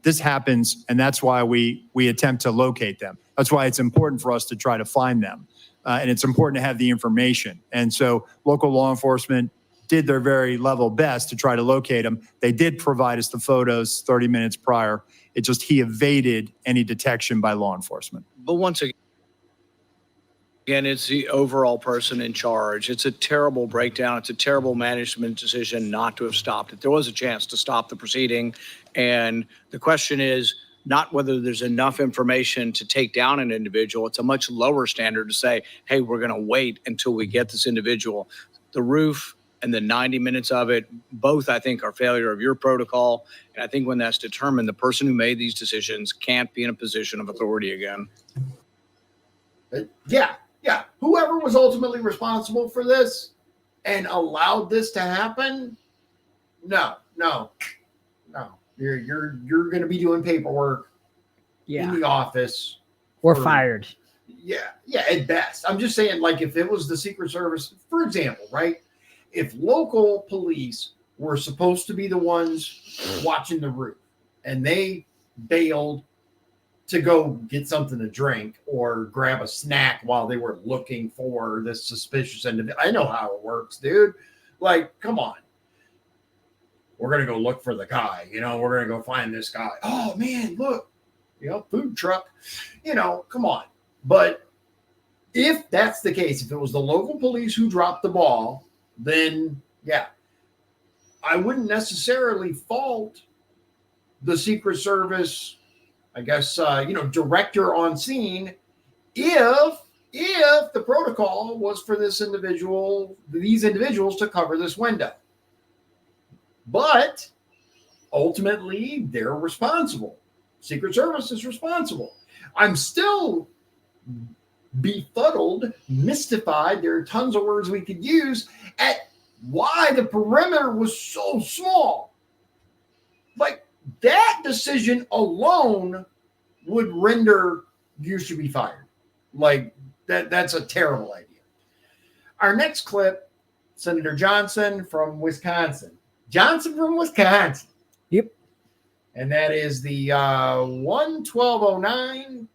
This happens, and that's why we attempt to locate them. That's why it's important for us to try to find them. And it's important to have the information. And so local law enforcement did their very level best to try to locate him. They did provide us the photos 30 minutes prior. It just, he evaded any detection by law enforcement. But once again, it's the overall person in charge. It's a terrible breakdown. It's a terrible management decision not to have stopped it. There was a chance to stop the proceeding. And the question is not whether there's enough information to take down an individual. It's a much lower standard to say, hey, we're going to wait until we get this individual. The roof and the 90 minutes of it, both, I think, are failure of your protocol. And I think when that's determined, the person who made these decisions can't be in a position of authority again. Yeah. Whoever was ultimately responsible for this and allowed this to happen, no. You're going to be doing paperwork in the office. Or fired. Yeah, at best. I'm just saying, if it was the Secret Service, for example, right? If local police were supposed to be the ones watching the roof, and they bailed to go get something to drink or grab a snack while they were looking for this suspicious individual. I know how it works, dude. Like, come on. We're going to go look for the guy. We're going to go find this guy. Oh, man, look. Food truck. Come on. But if that's the case, if it was the local police who dropped the ball, then, yeah, I wouldn't necessarily fault the Secret Service, I guess, director on scene if the protocol was for these individuals to cover this window. But ultimately, they're responsible. Secret Service is responsible. I'm still befuddled, mystified. There are tons of words we could use at why the perimeter was so small. Like, that decision alone would render you should be fired. Like, that's a terrible idea. Our next clip, Senator Johnson from Wisconsin. Yep. And that is the 11209.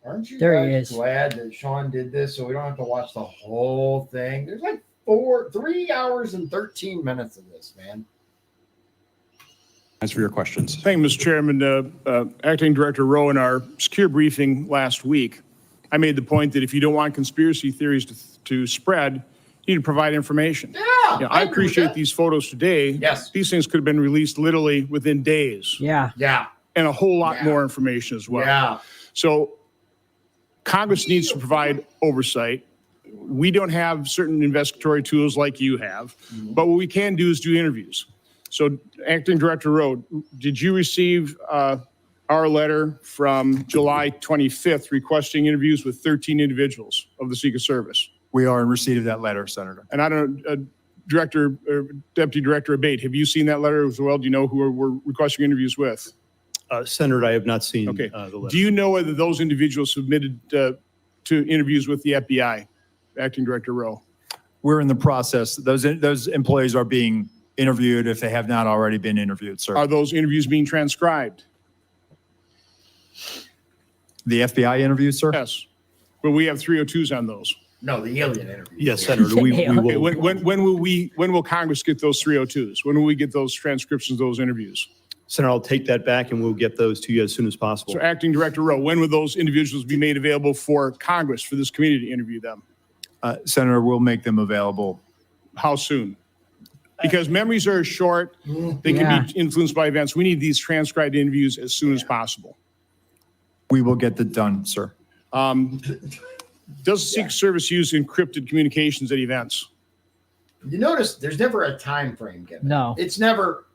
Aren't you There he guys is. glad that Shawn did this so we don't have to watch the whole thing? There's like 3 hours and 13 minutes of this, man. Thanks for your questions. Thank you, Mr. Chairman. Acting Director Rowe, in our secure briefing last week, I made the point that if you don't want conspiracy theories to spread, you need to provide information. Yeah, I agree with appreciate that. these photos today. Yes. These things could have been released literally within days. Yeah. Yeah. And a whole lot Yeah. more information as well. Yeah. So Congress needs to provide oversight. We don't have certain investigatory tools like you have, but what we can do is do interviews. So Acting Director Rowe, did you receive our letter from July 25th requesting interviews with 13 individuals of the Secret Service? We are in receipt of that letter, Senator. And I don't know, Director, or Deputy Director Abate, have you seen that letter as well? Do you know who we're requesting interviews with? Senator, I have not seen Okay. the letter. Do you know whether those individuals submitted to interviews with the FBI, Acting Director Rowe? We're in the process. Those employees are being interviewed if they have not already been interviewed, sir. Are those interviews being transcribed? The FBI interviews, sir? Yes. But we have 302s on those. No, the alien interview. Yes, Senator, we Okay, will. when will Congress get those 302s? When will we get those transcriptions of those interviews? Senator, I'll take that back and we'll get those to you as soon as possible. So Acting Director Rowe, when will those individuals be made available for Congress, for this committee to interview them? Senator, we'll make them available. How soon? Because memories are short. They can Yeah. be influenced by events. We need these transcribed interviews as soon as possible. We will get that done, sir. Does the Secret Service use encrypted communications at events? You notice there's never a time frame given. No. It's never,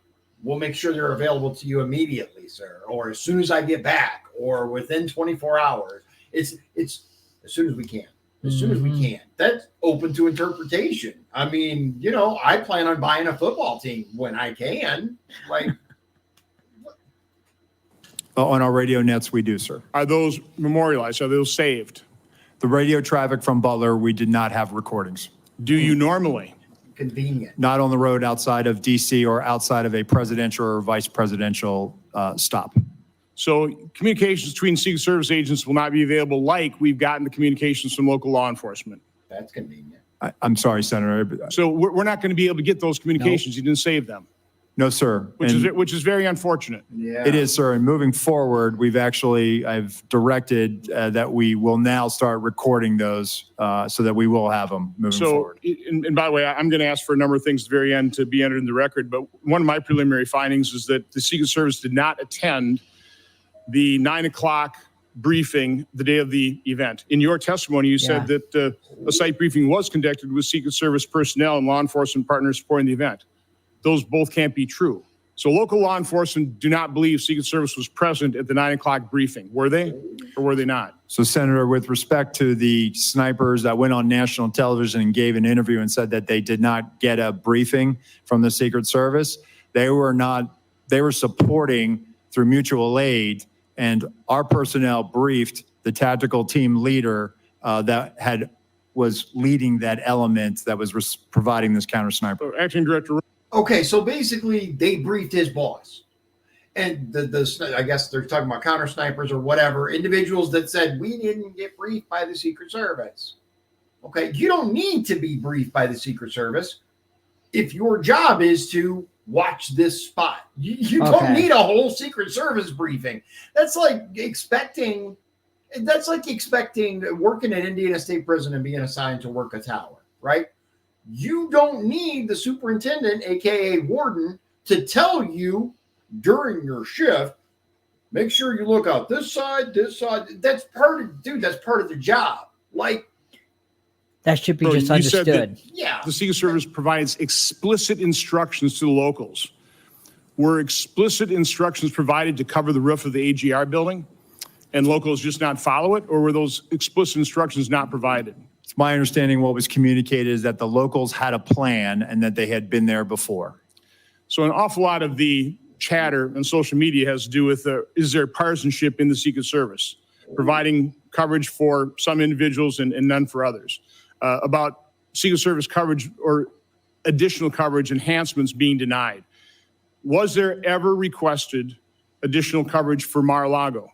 we'll make sure they're available to you immediately, sir, or as soon as I get back, or within 24 hours. It's as soon as we can. As soon as we can. That's open to interpretation. I mean, I plan on buying a football team when I can. Like, On our radio nets, we do, sir. Are those memorialized? Are those saved? The radio traffic from Butler, we did not have recordings. Do you normally? convenient. Not on the road outside of DC or outside of a presidential or vice presidential stop. So communications between Secret Service agents will not be available like we've gotten the communications from local law enforcement. That's convenient. I'm sorry, Senator. So we're not going to be able to get those communications. You didn't save them, No, sir. which is very unfortunate. Yeah. It is, sir. And moving forward, I've directed that we will now start recording those so that we will have them moving So, forward. and by the way, I'm going to ask for a number of things at the very end to be entered in the record. But one of my preliminary findings is that the Secret Service did not attend the 9 o'clock briefing the day of the event. In your testimony, you said that a site briefing was conducted with Secret Service personnel and law enforcement partners supporting the event. Those both can't be true. So local law enforcement do not believe Secret Service was present at the 9 o'clock briefing. Were they or were they not? So, Senator, with respect to the snipers that went on national television and gave an interview and said that they did not get a briefing from the Secret Service, they were supporting through mutual aid, and our personnel briefed the tactical team leader was leading that element that was providing this counter sniper. So, Acting Director, Okay, so basically they briefed his boss. And I guess they're talking about counter snipers or whatever, individuals that said, we didn't get briefed by the Secret Service. Okay, you don't need to be briefed by the Secret Service if your job is to watch this spot. You don't Okay. need a whole Secret Service briefing. That's like expecting working at Indiana State Prison and being assigned to work a tower, right? You don't need the superintendent, aka warden, to tell you during your shift, make sure you look out this side, this side. That's part of the job. Like, That should be So just you said that- understood. yeah. The Secret Service provides explicit instructions to the locals. Were explicit instructions provided to cover the roof of the AGR building and locals just not follow it, or were those explicit instructions not provided? It's my understanding what was communicated is that the locals had a plan and that they had been there before. So an awful lot of the chatter on social media has to do with is there partisanship in the Secret Service, providing coverage for some individuals and none for others, about Secret Service coverage or additional coverage enhancements being denied. Was there ever requested additional coverage for Mar-a-Lago?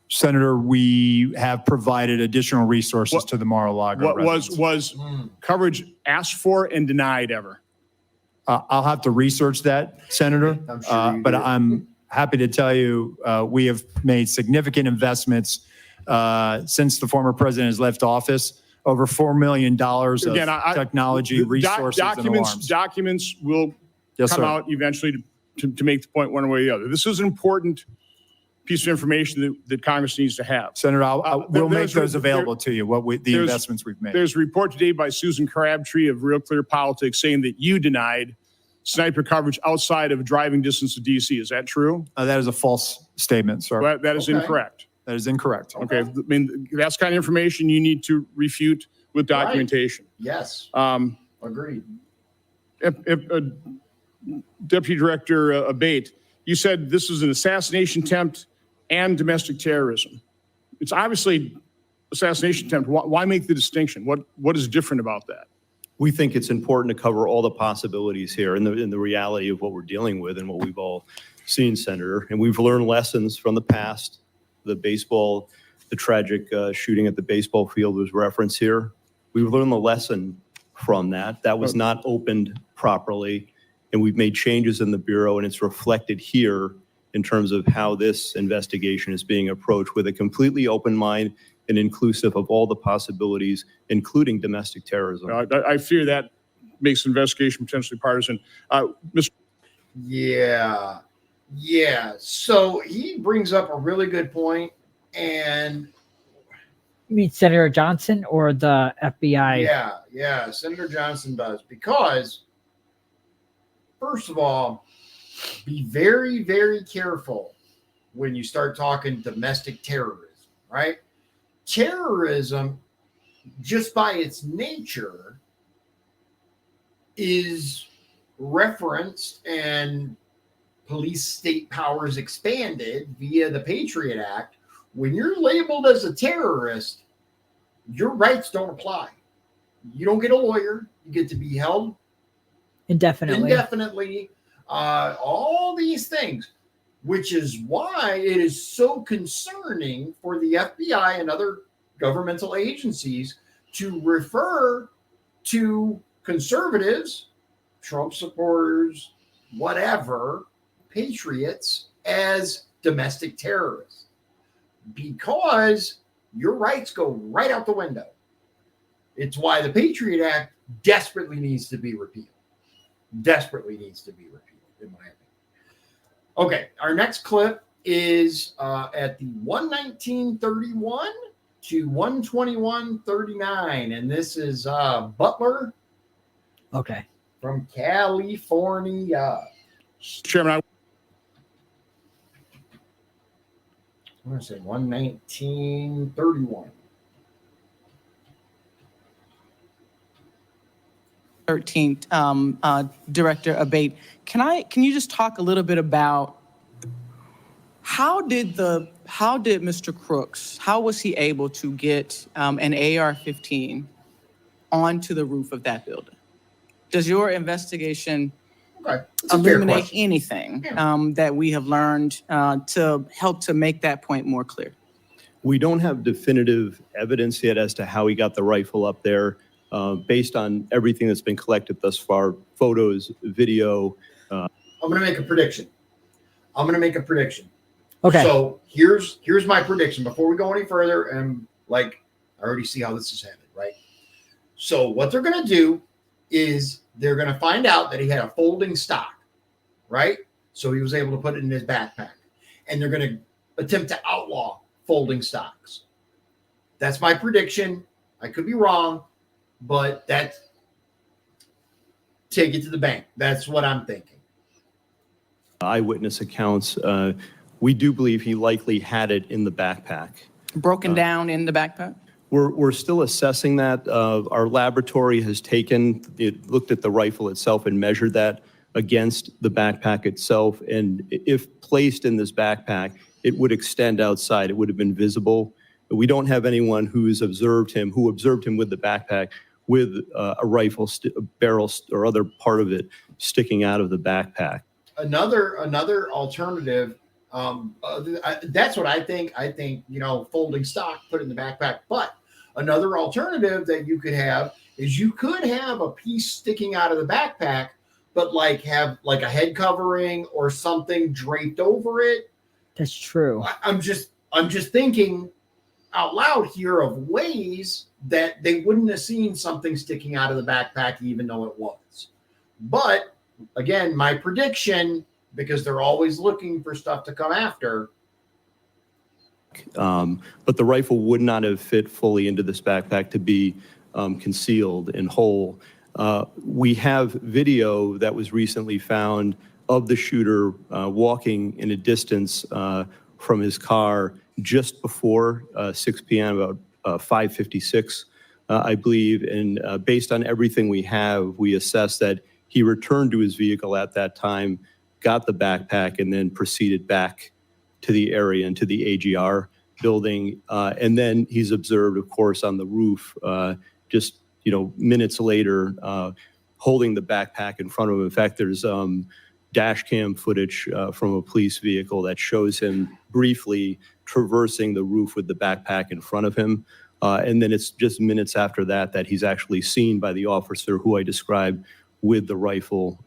Senator, we have provided additional resources What- to the Mar-a-Lago What residents. was coverage asked for and denied ever? I'll have to research that, Senator. I'm sure you But do. I'm happy to tell you, we have made significant investments since the former president has left office, over $4 million Again, of technology, resources, and alarms. Documents will Yes, come sir. out eventually to make the point one way or the other. This is an important piece of information that Congress needs to have. Senator, we'll make there's- those available to you, the there's- investments we've made. There's a report today by Susan Crabtree of Real Clear Politics saying that you denied sniper coverage outside of driving distance of DC. Is that true? That is a false statement, sir. Well, that is Okay. incorrect. That is incorrect. Okay, I mean, that's the kind of information you need to refute with Right. documentation. Yes. Um, Agreed. Deputy Director Abate, you said this is an assassination attempt and domestic terrorism. It's obviously assassination attempt. Why make the distinction? What is different about that? We think it's important to cover all the possibilities here in the reality of what we're dealing with and what we've all seen, Senator. And we've learned lessons from the past. The tragic shooting at the baseball field was referenced here. We've learned the lesson from that. That was not opened properly. And we've made changes in the Bureau, and it's reflected here in terms of how this investigation is being approached with a completely open mind and inclusive of all the possibilities, including domestic terrorism. I fear that makes the investigation potentially partisan. Mr. Yeah. Yeah. So he brings up a really good point, and You mean Senator Johnson or the FBI? yeah, Senator Johnson does, because first of all, be very, very careful when you start talking domestic terrorism, right? Terrorism, just by its nature, is referenced and police state powers expanded via the Patriot Act. When you're labeled as a terrorist, your rights don't apply. You don't get a lawyer. You get to be held indefinitely, all these things, which is why it is so concerning for the FBI and other governmental agencies to refer to conservatives, Trump supporters, whatever, patriots as domestic terrorists, because your rights go right out the window. It's why the Patriot Act desperately needs to be repealed. Desperately needs to be repealed, in my opinion. Okay, our next clip is at the 119.31 to 121.39, and this is Butler Okay. from California. Chairman, I'm going to say 119.31. 13th, Director Abate, can you just talk a little bit about how did Mr. Crooks, how was he able to get an AR-15 onto the roof of that building? Does your investigation Okay. It's a fair illuminate question. anything Yeah. that we have learned to help to make that point more clear? We don't have definitive evidence yet as to how he got the rifle up there. Based on everything that's been collected thus far, photos, video. I'm going to make a prediction. Okay. So here's my prediction before we go any further. And like, I already see how this is headed, right? So what they're going to do is they're going to find out that he had a folding stock, right? So he was able to put it in his backpack, and they're going to attempt to outlaw folding stocks. That's my prediction. I could be wrong, but take it to the bank. That's what I'm thinking. Eyewitness accounts. We do believe he likely had it in the backpack. Broken down in the backpack? We're still assessing that. Our laboratory has looked at the rifle itself and measured that against the backpack itself. And if placed in this backpack, it would extend outside. It would have been visible. We don't have anyone who observed him with the backpack with a rifle, barrel, or other part of it sticking out of the backpack. Another alternative. That's what I think. I think, folding stock, put it in the backpack. But another alternative that you could have is you could have a piece sticking out of the backpack, but have a head covering or something draped over it. That's true. I'm just thinking out loud here of ways that they wouldn't have seen something sticking out of the backpack, even though it was. But again, my prediction, because they're always looking for stuff to come after. But the rifle would not have fit fully into this backpack to be concealed and whole. We have video that was recently found of the shooter walking in a distance from his car just before 6 p.m., about 5:56, I believe. And based on everything we have, we assess that he returned to his vehicle at that time, got the backpack, and then proceeded back to the area and to the AGR building. And then he's observed, of course, on the roof, just minutes later, holding the backpack in front of him. In fact, there's dash cam footage from a police vehicle that shows him briefly traversing the roof with the backpack in front of him. And then it's just minutes after that he's actually seen by the officer who I described with the rifle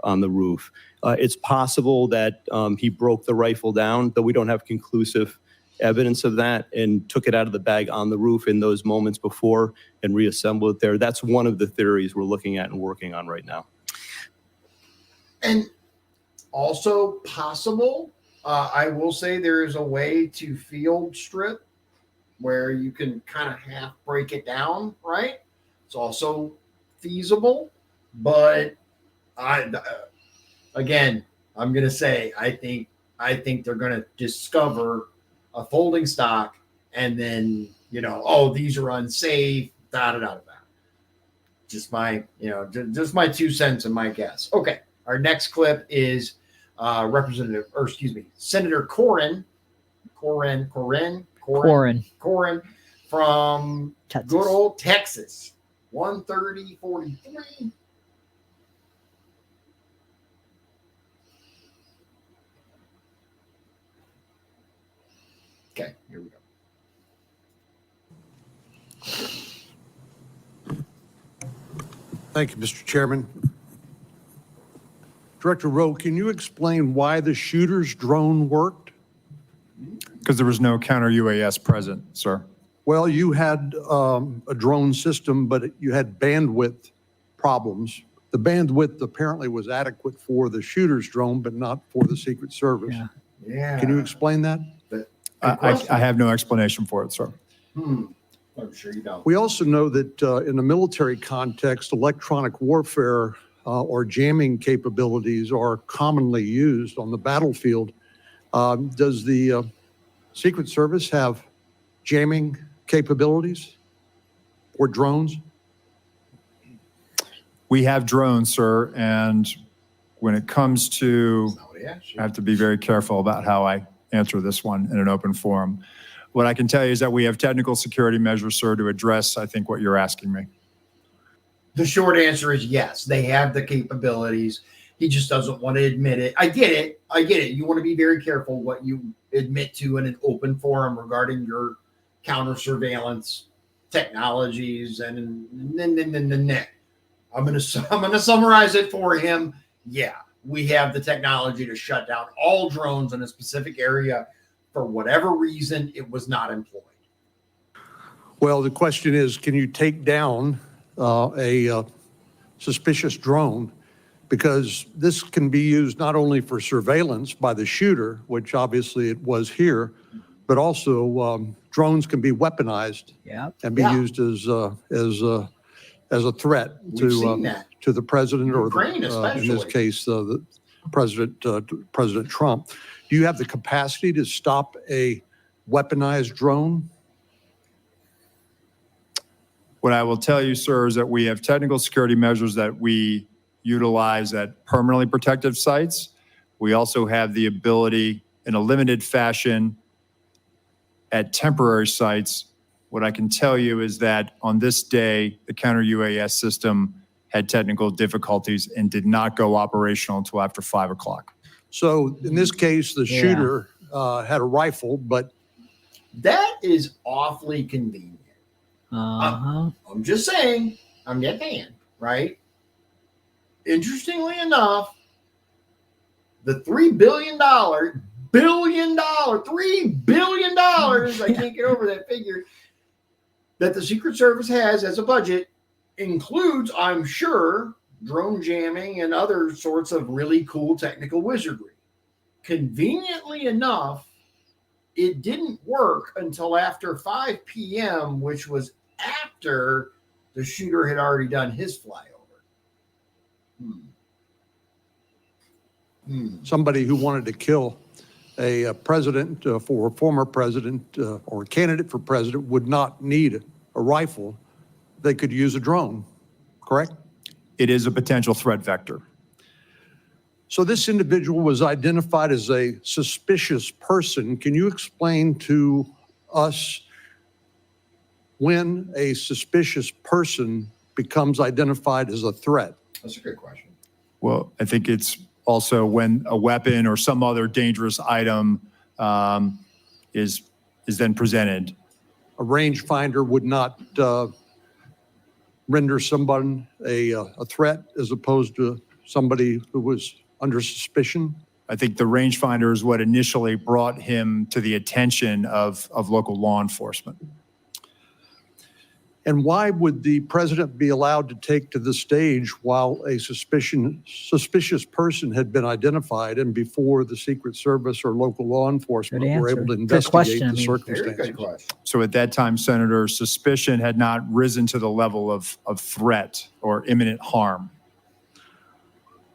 on the roof. It's possible that he broke the rifle down, though we don't have conclusive evidence of that, and took it out of the bag on the roof in those moments before and reassembled it there. That's one of the theories we're looking at and working on right now. And also possible, I will say there is a way to field strip where you can kind of half break it down, right? It's also feasible, but I'm going to say, I think they're going to discover a folding stock and then, these are unsafe, da. Just my 2 cents and my guess. Okay. Our next clip is Senator Corrin from Texas. good old Texas. 130-43. Okay, here we go. Thank you, Mr. Chairman. Director Rowe, can you explain why the shooter's drone worked? Because there was no counter UAS present, sir. Well, you had a drone system, but you had bandwidth problems. The bandwidth apparently was adequate for the shooter's drone, but not for the Secret Service. Yeah. Can you explain that? I have no explanation for it, sir. I'm sure you don't. We also know that in a military context, electronic warfare or jamming capabilities are commonly used on the battlefield. Does the Secret Service have jamming capabilities or drones? We have drones, sir, and when it comes to, I have to be very careful about how I answer this one in an open forum. What I can tell you is that we have technical security measures, sir, to address, I think, what you're asking me. The short answer is yes, they have the capabilities. He just doesn't want to admit it. I get it. You want to be very careful what you admit to in an open forum regarding your counter surveillance technologies. And I'm gonna summarize it for him. Yeah, we have the technology to shut down all drones in a specific area. For whatever reason, it was not employed. Well, the question is, can you take down a suspicious drone? Because this can be used not only for surveillance by the shooter, which obviously it was here, but also drones can be weaponized and be used as a threat We've seen that. to the president Ukraine, or in this especially. case, the President Trump. Do you have the capacity to stop a weaponized drone? What I will tell you, sir, is that we have technical security measures that we utilize at permanently protected sites. We also have the ability in a limited fashion at temporary sites. What I can tell you is that on this day, the counter UAS system had technical difficulties and did not go operational until after 5 o'clock. So in this case, the shooter had a rifle, but That is awfully convenient. Uh-huh. I'm just saying, I'm that fan, right? Interestingly enough, the $3 billion, $3 billion, I can't get over that figure, that the Secret Service has as a budget includes, I'm sure, drone jamming and other sorts of really cool technical wizardry. Conveniently enough, it didn't work until after 5 p.m., which was after the shooter had already done his flyover. somebody who wanted to kill a president for a former president or a candidate for president would not need a rifle. They could use a drone, correct? It is a potential threat vector. So this individual was identified as a suspicious person. Can you explain to us when a suspicious person becomes identified as a threat? That's a good question. Well, I think it's also when a weapon or some other dangerous item is then presented. A rangefinder would not render someone a threat as opposed to somebody who was under suspicion? I think the rangefinder is what initially brought him to the attention of local law enforcement. And why would the president be allowed to take to the stage while a suspicious person had been identified and before the Secret Service or local law enforcement Good were answer. able to Good investigate question, I the mean. Very circumstances? good question. So at that time, Senator, suspicion had not risen to the level of threat or imminent harm.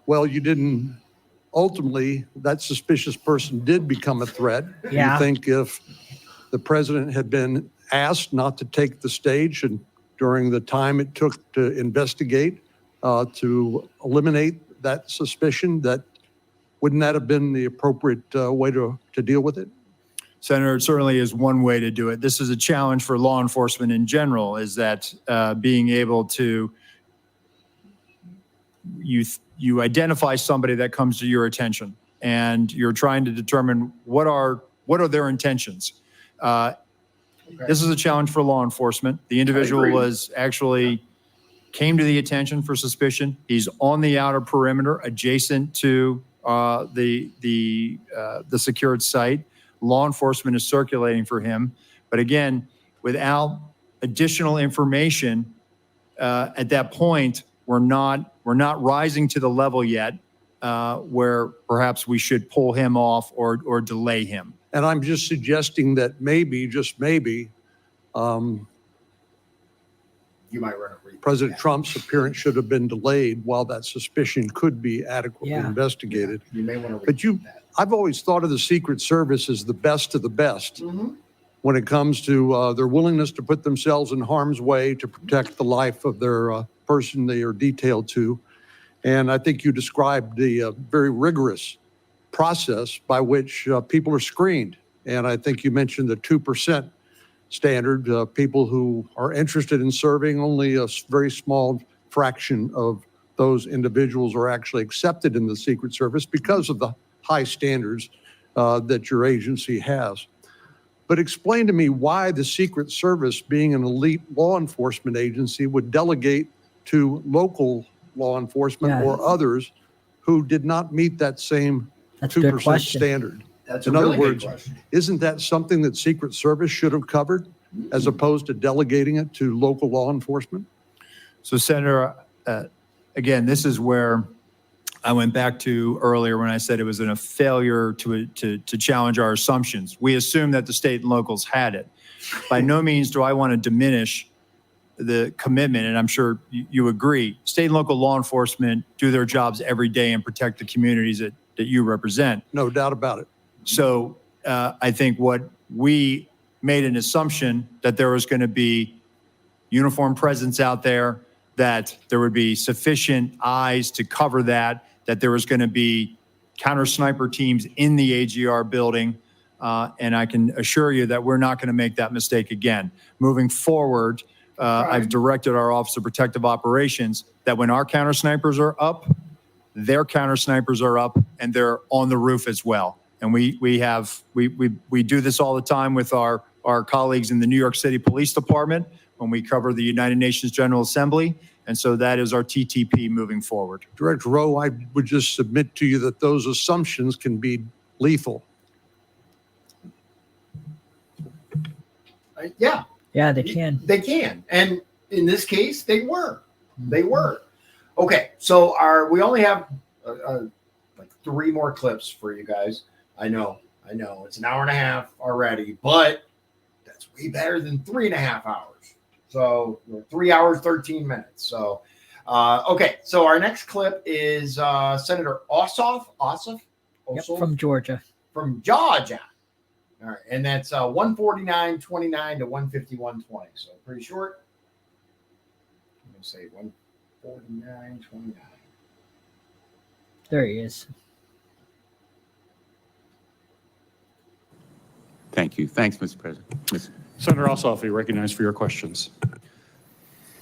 Well, you didn't, ultimately, that suspicious person did become a threat. Yeah. You think if the president had been asked not to take the stage and during the time it took to investigate, to eliminate that suspicion, that wouldn't that have been the appropriate way to deal with it? Senator, it certainly is one way to do it. This is a challenge for law enforcement in general, is that being able to, you identify somebody that comes to your attention and you're trying to determine what are their intentions. This is a challenge for law enforcement. The individual came to the attention for suspicion. He's on the outer perimeter adjacent to the secured site. Law enforcement is circulating for him. But again, without additional information at that point, we're not rising to the level yet where perhaps we should pull him off or delay him. And I'm just suggesting that maybe, just maybe, You might run a replay. President Trump's appearance should have been delayed while that suspicion could be adequately Yeah. investigated. You may want to But that. I've always thought of the Secret Service as the best of the best Mm-hmm. when it comes to their willingness to put themselves in harm's way to protect the life of their person they are detailed to. And I think you described the very rigorous process by which people are screened. And I think you mentioned the 2% standard. People who are interested in serving, only a very small fraction of those individuals are actually accepted in the Secret Service because of the high standards that your agency has. But explain to me why the Secret Service, being an elite law enforcement agency, would delegate to local law enforcement Yeah. or others who did not meet that same That's a good 2% question. standard. That's a In other really good words, question. isn't that something that Secret Service should have covered as opposed to delegating it to local law enforcement? So Senator, again, this is where I went back to earlier when I said it was a failure to challenge our assumptions. We assumed that the state and locals had it. By no means do I want to diminish the commitment, and I'm sure you agree. State and local law enforcement do their jobs every day and protect the communities that you represent. No doubt about it. So I think what we made an assumption that there was going to be uniformed presence out there, that there would be sufficient eyes to cover that there was going to be counter sniper teams in the AGR building. And I can assure you that we're not going to make that mistake again. Moving forward, I've directed our Office of Protective Operations that when our counter snipers are up, their counter snipers are up and they're on the roof as well. And we do this all the time with our colleagues in the New York City Police Department when we cover the United Nations General Assembly. And so that is our TTP moving forward. Director Rowe, I would just submit to you that those assumptions can be lethal. Yeah, Yeah, they can. they can. And in this case, they were. They were. Okay, so we only have like 3 more clips for you guys. I know. It's an hour and a half already, but that's way better than 3.5 hours. So 3 hours, 13 minutes. So, okay. So our next clip is Senator Ossoff. Yep, from Georgia. From Georgia. All right. And that's 149.29 to 151.20. So pretty short. I'm going to say 149.29. There he is. Thank you. Thanks, Mr. President. Senator Ossoff, you're recognized for your questions.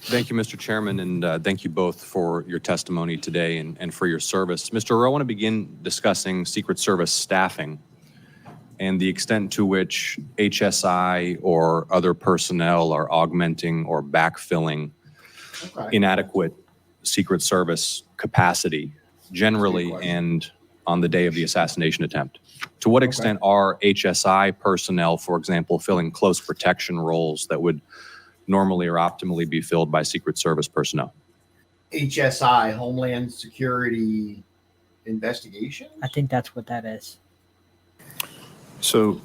Thank you, Mr. Chairman, and thank you both for your testimony today and for your service. Mr. Rowe, I want to begin discussing Secret Service staffing and the extent to which HSI or other personnel are augmenting or backfilling inadequate Secret Service capacity generally and on the day of the assassination attempt. To what extent are HSI personnel, for example, filling close protection roles that would normally or optimally be filled by Secret Service personnel? HSI, Homeland Security Investigation? I think that's what that is. So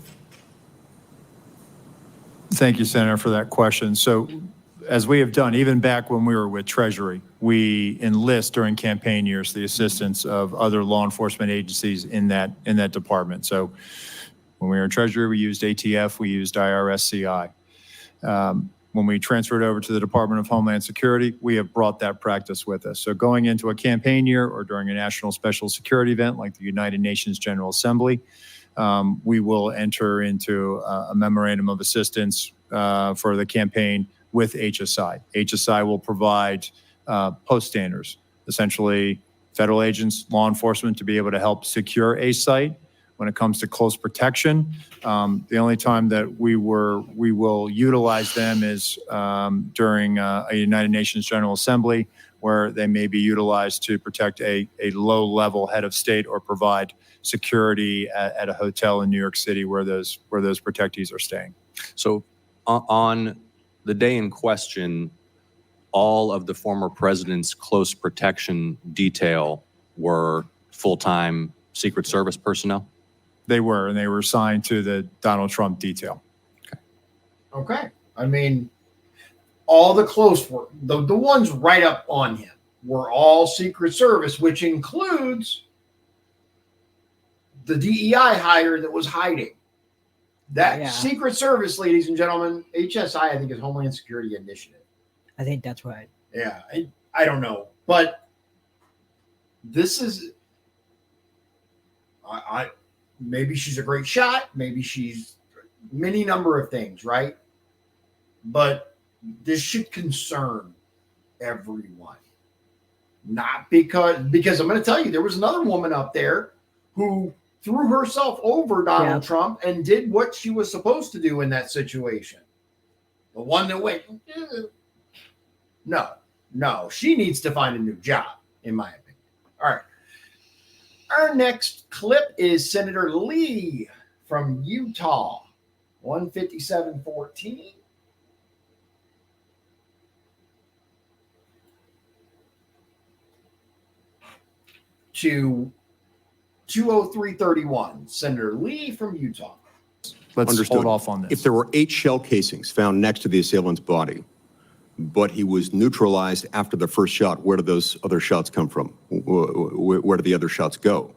thank you, Senator, for that question. So as we have done, even back when we were with Treasury, we enlist during campaign years the assistance of other law enforcement agencies in that department. So when we were in Treasury, we used ATF, we used IRSCI. When we transferred over to the Department of Homeland Security, we have brought that practice with us. So going into a campaign year or during a national special security event like the United Nations General Assembly, we will enter into a memorandum of assistance for the campaign with HSI. HSI will provide post standers, essentially federal agents, law enforcement to be able to help secure a site. When it comes to close protection, the only time that we will utilize them is during a United Nations General Assembly, where they may be utilized to protect a low-level head of state or provide security at a hotel in New York City where those protectees are staying. So on the day in question, all of the former president's close protection detail were full-time Secret Service personnel? They were, and they were assigned to the Donald Trump detail. Okay. I mean, all the close were the ones right up on him were all Secret Service, which includes the DEI hire that was hiding. That Secret Service, ladies and gentlemen, HSI, I think, is Homeland Security Initiative. I think that's right. Yeah, I don't know, but this is I maybe she's a great shot, maybe she's many number of things, right? But this should concern everyone. Not because I'm going to tell you, there was another woman up there who threw herself over Donald Trump and did what she was supposed to do in that situation. The one that went, no, she needs to find a new job, in my opinion. All right. Our next clip is Senator Lee from Utah, 157-14. To 203-31, Senator Lee from Utah. Let's Understood. hold off on this. If there were 8 shell casings found next to the assailant's body, but he was neutralized after the first shot, where did those other shots come from? Where did the other shots go?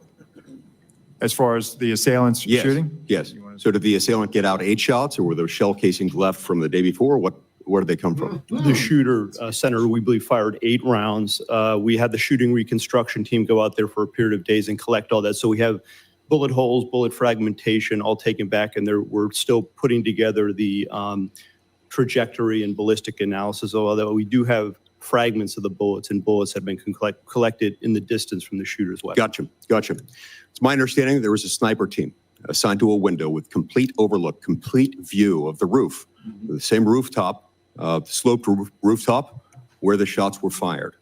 As far as the assailant's Yes. shooting? Yes. So did the assailant get out 8 shots, or were those shell casings left from the day before? Where did they come from? The shooter, Senator, we believe fired 8 rounds. We had the shooting reconstruction team go out there for a period of days and collect all that. So we have bullet holes, bullet fragmentation, all taken back, and we're still putting together the trajectory and ballistic analysis, although we do have fragments of the bullets, and bullets have been collected in the distance from the shooter's weapon. Gotcha. It's my understanding there was a sniper team assigned to a window with complete overlook, complete view of the roof, the same rooftop, sloped rooftop where the shots were fired.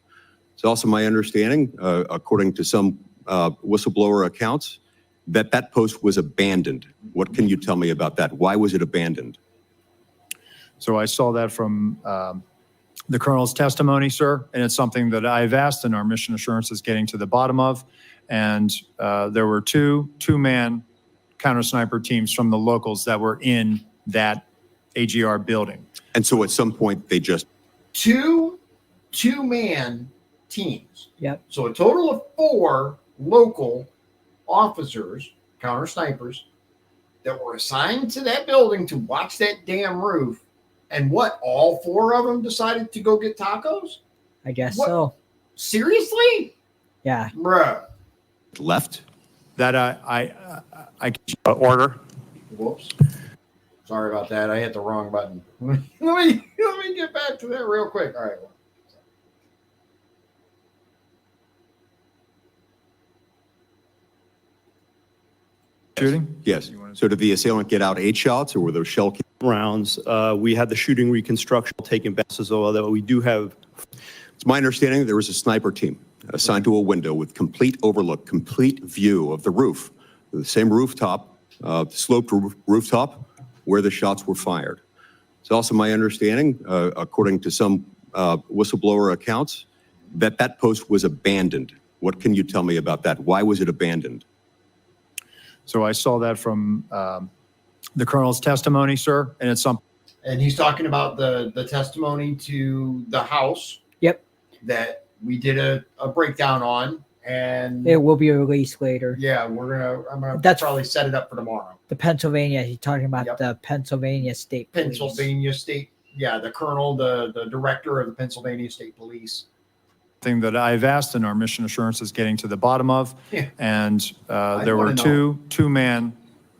It's also my understanding, according to some whistleblower accounts, that post was abandoned. What can you tell me about that? Why was it abandoned? So I saw that from the colonel's testimony, sir, and it's something that I've asked and our mission assurance is getting to the bottom of. And there were two-man counter-sniper teams from the locals that were in that AGR building. And so at some point they just... Two-man teams. Yep. So a total of 4 local officers, counter snipers, that were assigned to that building to watch that damn roof. And what, all 4 of them decided to go get tacos? I guess What? so. Seriously? Yeah. Bruh. left? That Order. Whoops. Sorry about that. I hit the wrong button. let me get back to that real quick. All right. shooting? Yes. So did the assailant get out 8 shots, or were those shell Rounds. We had the shooting reconstruction taken back, although we do have... It's my understanding there was a sniper team assigned to a window with complete overlook, complete view of the roof, the same rooftop, sloped rooftop where the shots were fired. It's also my understanding, according to some whistleblower accounts, that post was abandoned. What can you tell me about that? Why was it abandoned? So I saw that from the colonel's testimony, sir, and it's something. And he's talking about the testimony to the House. Yep. That we did a breakdown on, and It will be released later. yeah, I'm gonna That's- probably set it up for tomorrow. The Pennsylvania, he's talking about Yep. the Pennsylvania State Police. Pennsylvania State, yeah, the colonel, the director of the Pennsylvania State Police. Thing that I've asked and our mission assurance is getting to the bottom of. Yeah. And there were wanna know. two-man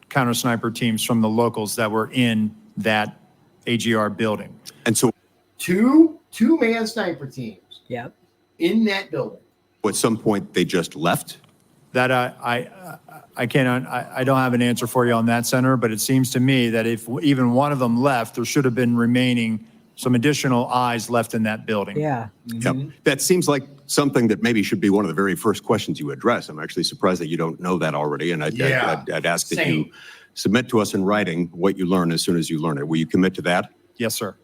counter-sniper teams from the locals that were in that AGR building. And so Two-man sniper teams Yep. in that building. at some point they just left? That I can't, I don't have an answer for you on that, Senator, but it seems to me that if even one of them left, there should have been remaining some additional eyes left in that building. Yeah. Yep. That seems like something that maybe should be one of the very first questions you address. I'm actually surprised that you don't know that already. And I'd ask that you Same. submit to us in writing what you learn as soon as you learn it. Will you commit to that? Yes, sir.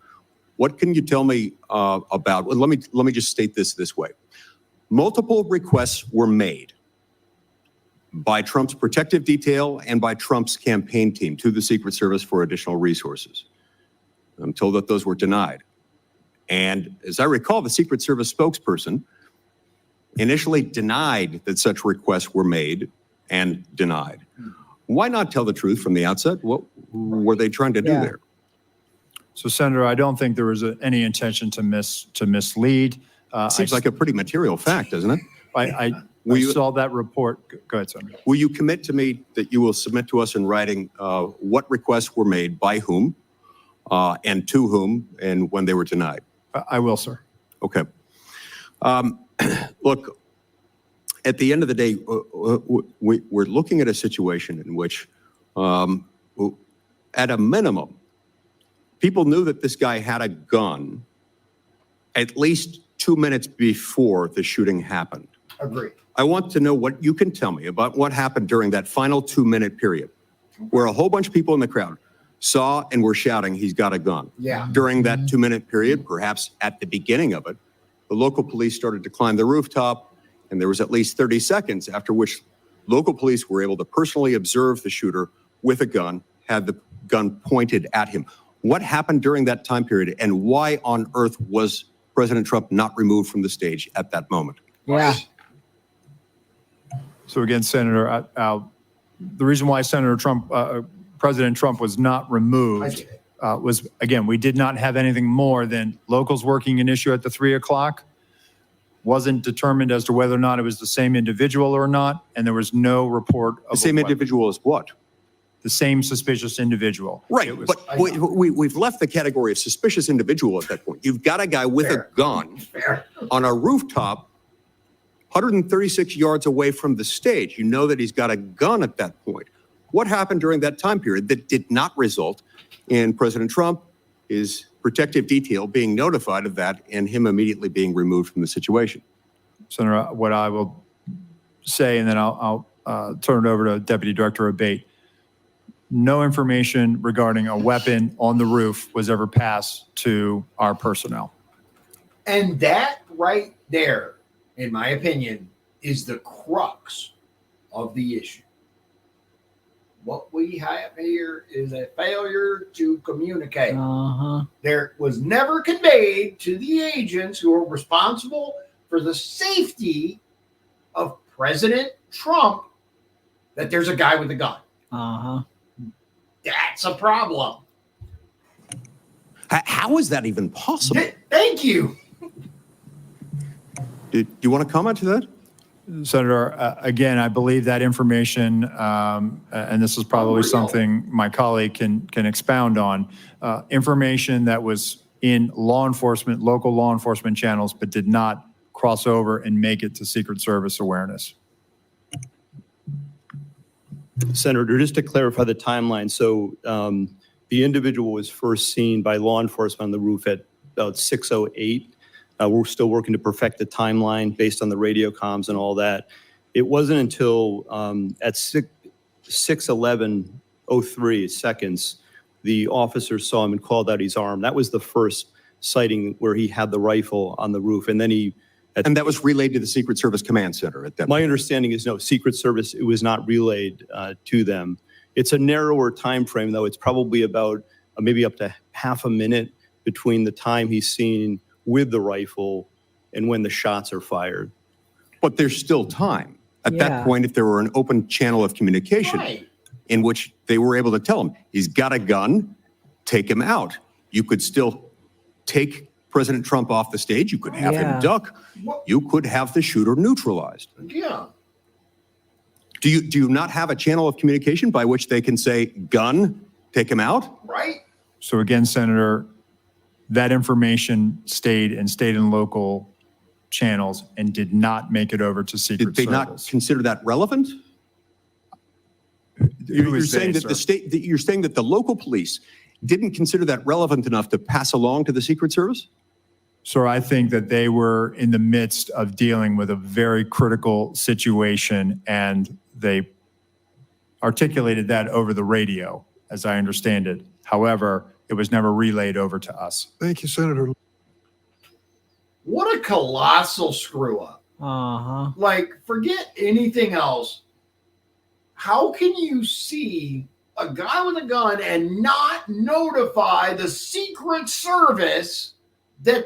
What can you tell me about, well, let me just state this way. Multiple requests were made by Trump's protective detail and by Trump's campaign team to the Secret Service for additional resources. I'm told that those were denied. And as I recall, the Secret Service spokesperson initially denied that such requests were made and denied. Why not tell the truth from the outset? What were they trying to do Yeah. there? So, Senator, I don't think there was any intention to mislead. Seems like a pretty material fact, doesn't it? I Will you- saw that report. Go ahead, Senator. Will you commit to me that you will submit to us in writing what requests were made by whom and to whom and when they were denied? I will, sir. Okay. Look, at the end of the day, we're looking at a situation in which, at a minimum, people knew that this guy had a gun at least 2 minutes before the shooting happened. Agreed. I want to know what you can tell me about what happened during that final 2-minute period where a whole bunch of people in the crowd saw and were shouting, he's got a gun. Yeah. During that 2-minute period, perhaps at the beginning of it, the local police started to climb the rooftop, and there was at least 30 seconds after which local police were able to personally observe the shooter with a gun, had the gun pointed at him. What happened during that time period, and why on earth was President Trump not removed from the stage at that moment? Yeah. So again, Senator, the reason why President Trump was not removed was, again, we did not have anything more than locals working an issue at the 3 o'clock. Wasn't determined as to whether or not it was the same individual or not, and there was no report of The same individual as what? the same suspicious individual. Right, It was- but we've left the category of suspicious individual at that point. You've got a guy with a gun on a rooftop 136 yards away from the stage. You know that he's got a gun at that point. What happened during that time period that did not result in President Trump, his protective detail being notified of that, and him immediately being removed from the situation? Senator, what I will say, and then I'll turn it over to Deputy Director Abate. No information regarding a weapon on the roof was ever passed to our personnel. And that right there, in my opinion, is the crux of the issue. What we have here is a failure to communicate. There was never conveyed to the agents who are responsible for the safety of President Trump that there's a guy with a gun. That's a problem. How is that even possible? Thank you. Do you want to comment to that? Senator, again, I believe that information, and this is probably something my colleague can expound on, information that was in law enforcement, local law enforcement channels, but did not cross over and make it to Secret Service awareness. Senator, just to clarify the timeline, so the individual was first seen by law enforcement on the roof at about 6:08. We're still working to perfect the timeline based on the radio comms and all that. It wasn't until at 6:11:03 seconds, the officer saw him and called out his arm. That was the first sighting where he had the rifle on the roof. And then And that was relayed to the Secret Service Command Center at that my point. understanding is no, Secret Service, it was not relayed to them. It's a narrower time frame, though. It's probably about maybe up to half a minute between the time he's seen with the rifle and when the shots are fired. But there's still time. At Yeah. that point, if there were an open channel of communication Right. in which they were able to tell him, he's got a gun, take him out. You could still take President Trump off the stage. You could have Yeah. him duck. You could have the shooter neutralized. Yeah. Do you not have a channel of communication by which they can say, gun, take him out? Right. So again, Senator, that information stayed in local channels and did not make it over to Secret Did they Service. not consider that relevant? Who You're is saying they, that the sir? state, you're saying that the local police didn't consider that relevant enough to pass along to the Secret Service? Sir, I think that they were in the midst of dealing with a very critical situation, and they articulated that over the radio, as I understand it. However, it was never relayed over to us. Thank you, Senator. What a colossal screw up. Like, forget anything else. How can you see a guy with a gun and not notify the Secret Service that?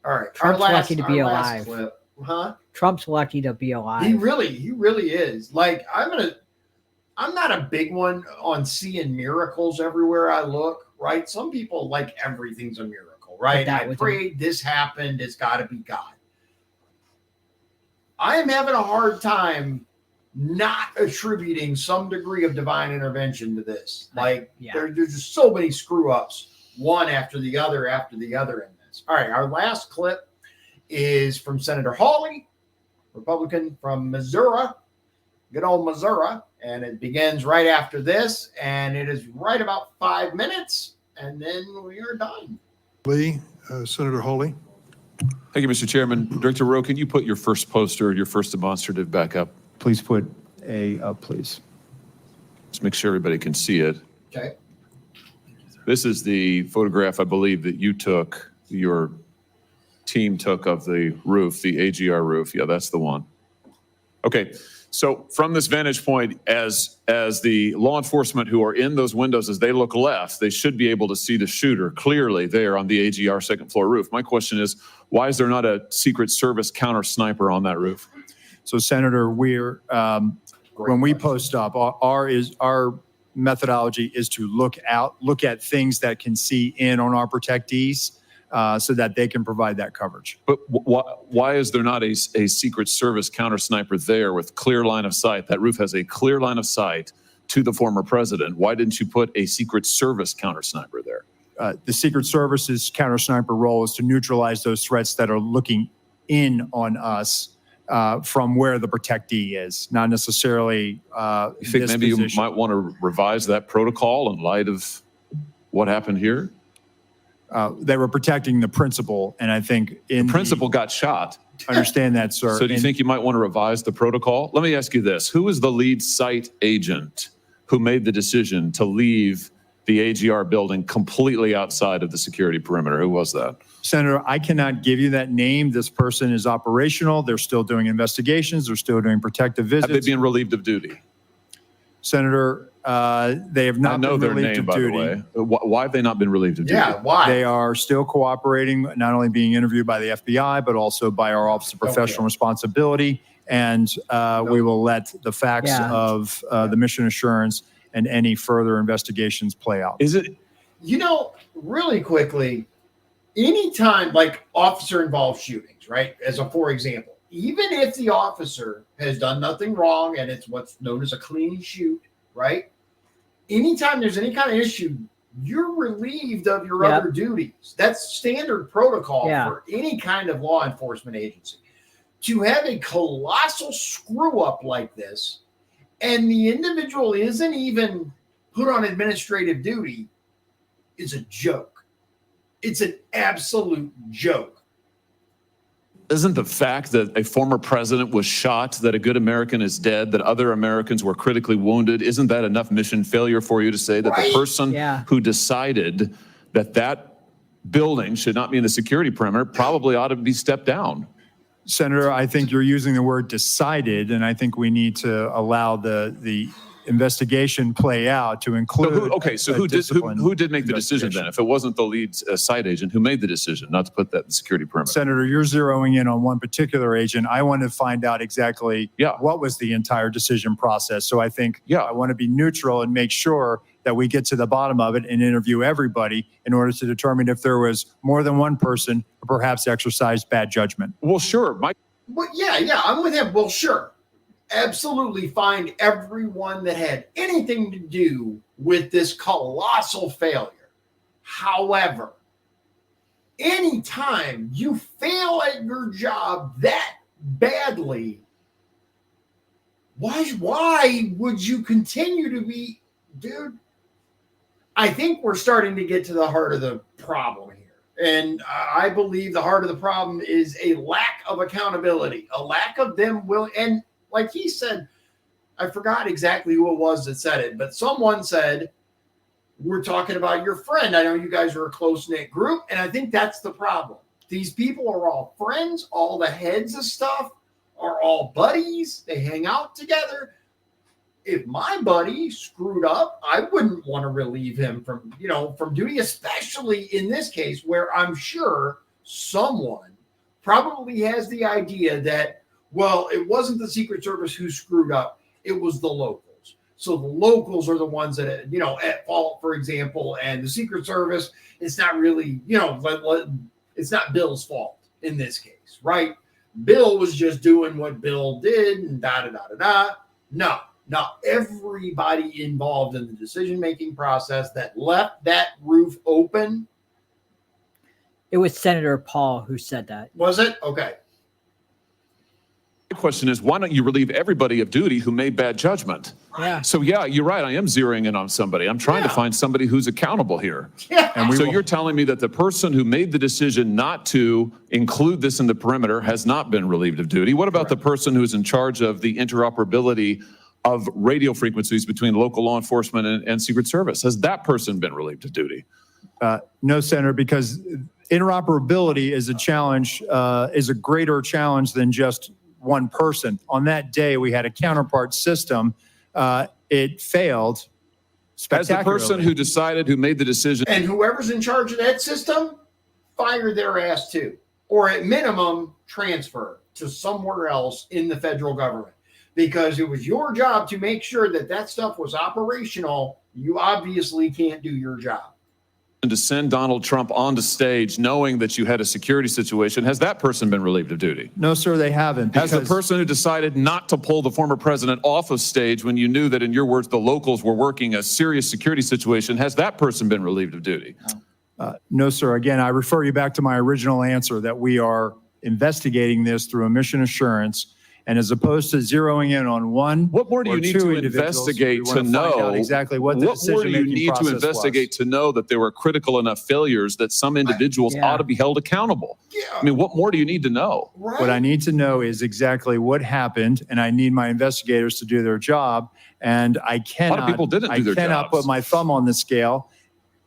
All right, Trump's lucky to be our last alive. clip, huh? Trump's lucky to be alive. He really is. Like, I'm not a big one on seeing miracles everywhere I look, right? Some people like everything's a miracle, right? that I was prayed, this happened, it's got to be God. I am having a hard time not attributing some degree of divine intervention to this. Like, Yeah. there's just so many screw ups, one after the other in this. All right, our last clip is from Senator Hawley, Republican from Missouri, good old Missouri. And it begins right after this, and it is right about 5 minutes, and then we are done. Lee, Senator Hawley. Thank you, Mr. Chairman. Director Rowe, can you put your first poster, your first demonstrative back up? Please put A up, please. Let's make sure everybody can see it. Okay. This is the photograph, I believe, that you took, your team took of the roof, the AGR roof. Yeah, that's the one. Okay, so from this vantage point, as the law enforcement who are in those windows, as they look left, they should be able to see the shooter clearly there on the AGR second floor roof. My question is, why is there not a Secret Service counter sniper on that roof? So, Senator, we're when we post up, our methodology is to look at things that can see in on our protectees, so that they can provide that coverage. But why is there not a Secret Service counter sniper there with clear line of sight? That roof has a clear line of sight to the former president. Why didn't you put a Secret Service counter sniper there? The Secret Service's counter sniper role is to neutralize those threats that are looking in on us from where the protectee is, not necessarily You think maybe you might want to revise that protocol in light of what happened here? They were protecting the principal, and I think The principal got shot. Understand that, sir. So do you think you might want to revise the protocol? Let me ask you this. Who was the lead site agent who made the decision to leave the AGR building completely outside of the security perimeter? Who was that? Senator, I cannot give you that name. This person is operational. They're still doing investigations. They're still doing protective visits. Have they been relieved of duty? Senator, they have not I know been their relieved name, of by duty. the way. Why have they not been relieved of duty? Yeah, why? They are still cooperating, not only being interviewed by the FBI, but also by our Office of Professional Responsibility. And we will let the facts of the mission assurance and any further investigations play out. Is it? You know, really quickly, anytime like officer involved shootings, right? For example, even if the officer has done nothing wrong and it's what's known as a clean shoot, right? Anytime there's any kind of issue, you're relieved of your other duties. That's standard protocol for any kind of law enforcement agency. To have a colossal screw up like this, and the individual isn't even put on administrative duty, is a joke. It's an absolute joke. Isn't the fact that a former president was shot, that a good American is dead, that other Americans were critically wounded, isn't that enough mission failure for you to say that the person who decided that that building should not be in the security perimeter probably ought to be stepped down? Senator, I think you're using the word decided, and I think we need to allow the investigation play out to include. Who did make the decision then? If it wasn't the lead site agent, who made the decision not to put that in the security perimeter? Senator, you're zeroing in on one particular agent. I want to find out exactly what was the entire decision process. So I think I want to be neutral and make sure that we get to the bottom of it and interview everybody in order to determine if there was more than one person who perhaps exercised bad judgment. Well, sure. But yeah, I'm with him. Well, sure. Absolutely find everyone that had anything to do with this colossal failure. However, anytime you fail at your job that badly, why would you continue to be, dude? I think we're starting to get to the heart of the problem here. And I believe the heart of the problem is a lack of accountability, a lack of them will. And like he said, I forgot exactly who it was that said it, but someone said, we're talking about your friend. I know you guys are a close-knit group, and I think that's the problem. These people are all friends. All the heads of stuff are all buddies. They hang out together. If my buddy screwed up, I wouldn't want to relieve him from duty, especially in this case where I'm sure someone probably has the idea that, well, it wasn't the Secret Service who screwed up. It was the locals. So the locals are the ones that, at fault, for example, and the Secret Service, it's not really, it's not Bill's fault in this case, right? Bill was just doing what Bill did and da-da-da-da-da. No, not everybody involved in the decision-making process that left that roof open It was Senator Paul who said that. Was it? Okay. The question is, why don't you relieve everybody of duty who made bad judgment? Yeah. So yeah, you're right. I am zeroing in on somebody. I'm trying to find somebody who's accountable here. Yeah. And So you're telling me that the person who made the decision not to include this in the perimeter has not been relieved of duty? What about the person who's in charge of the interoperability of radio frequencies between local law enforcement and Secret Service? Has that person been relieved of duty? No, Senator, because interoperability is a challenge, is a greater challenge than just one person. On that day, we had a counterpart system. It failed As spectacularly. the person who decided, who made the decision, And whoever's in charge of that system, fire their ass too. Or at minimum, transfer to somewhere else in the federal government. Because it was your job to make sure that that stuff was operational. You obviously can't do your job. to send Donald Trump onto stage knowing that you had a security situation, has that person been relieved of duty? No, sir, they haven't. Has the because- person who decided not to pull the former president off of stage when you knew that, in your words, the locals were working a serious security situation, has that person been relieved of duty? No, sir. Again, I refer you back to my original answer that we are investigating this through a mission assurance. And as opposed to zeroing in on one, What more do or you need two to individuals, investigate we wanna to find out know exactly what the more do you decision-making need to process investigate was. to know that there were critical enough failures that some individuals Yeah. ought to be held accountable? I mean, what more do you need to know? Right. What I need to know is exactly what happened, and I need my investigators to do their job. And I cannot, people didn't do their I cannot jobs. put my thumb on the scale.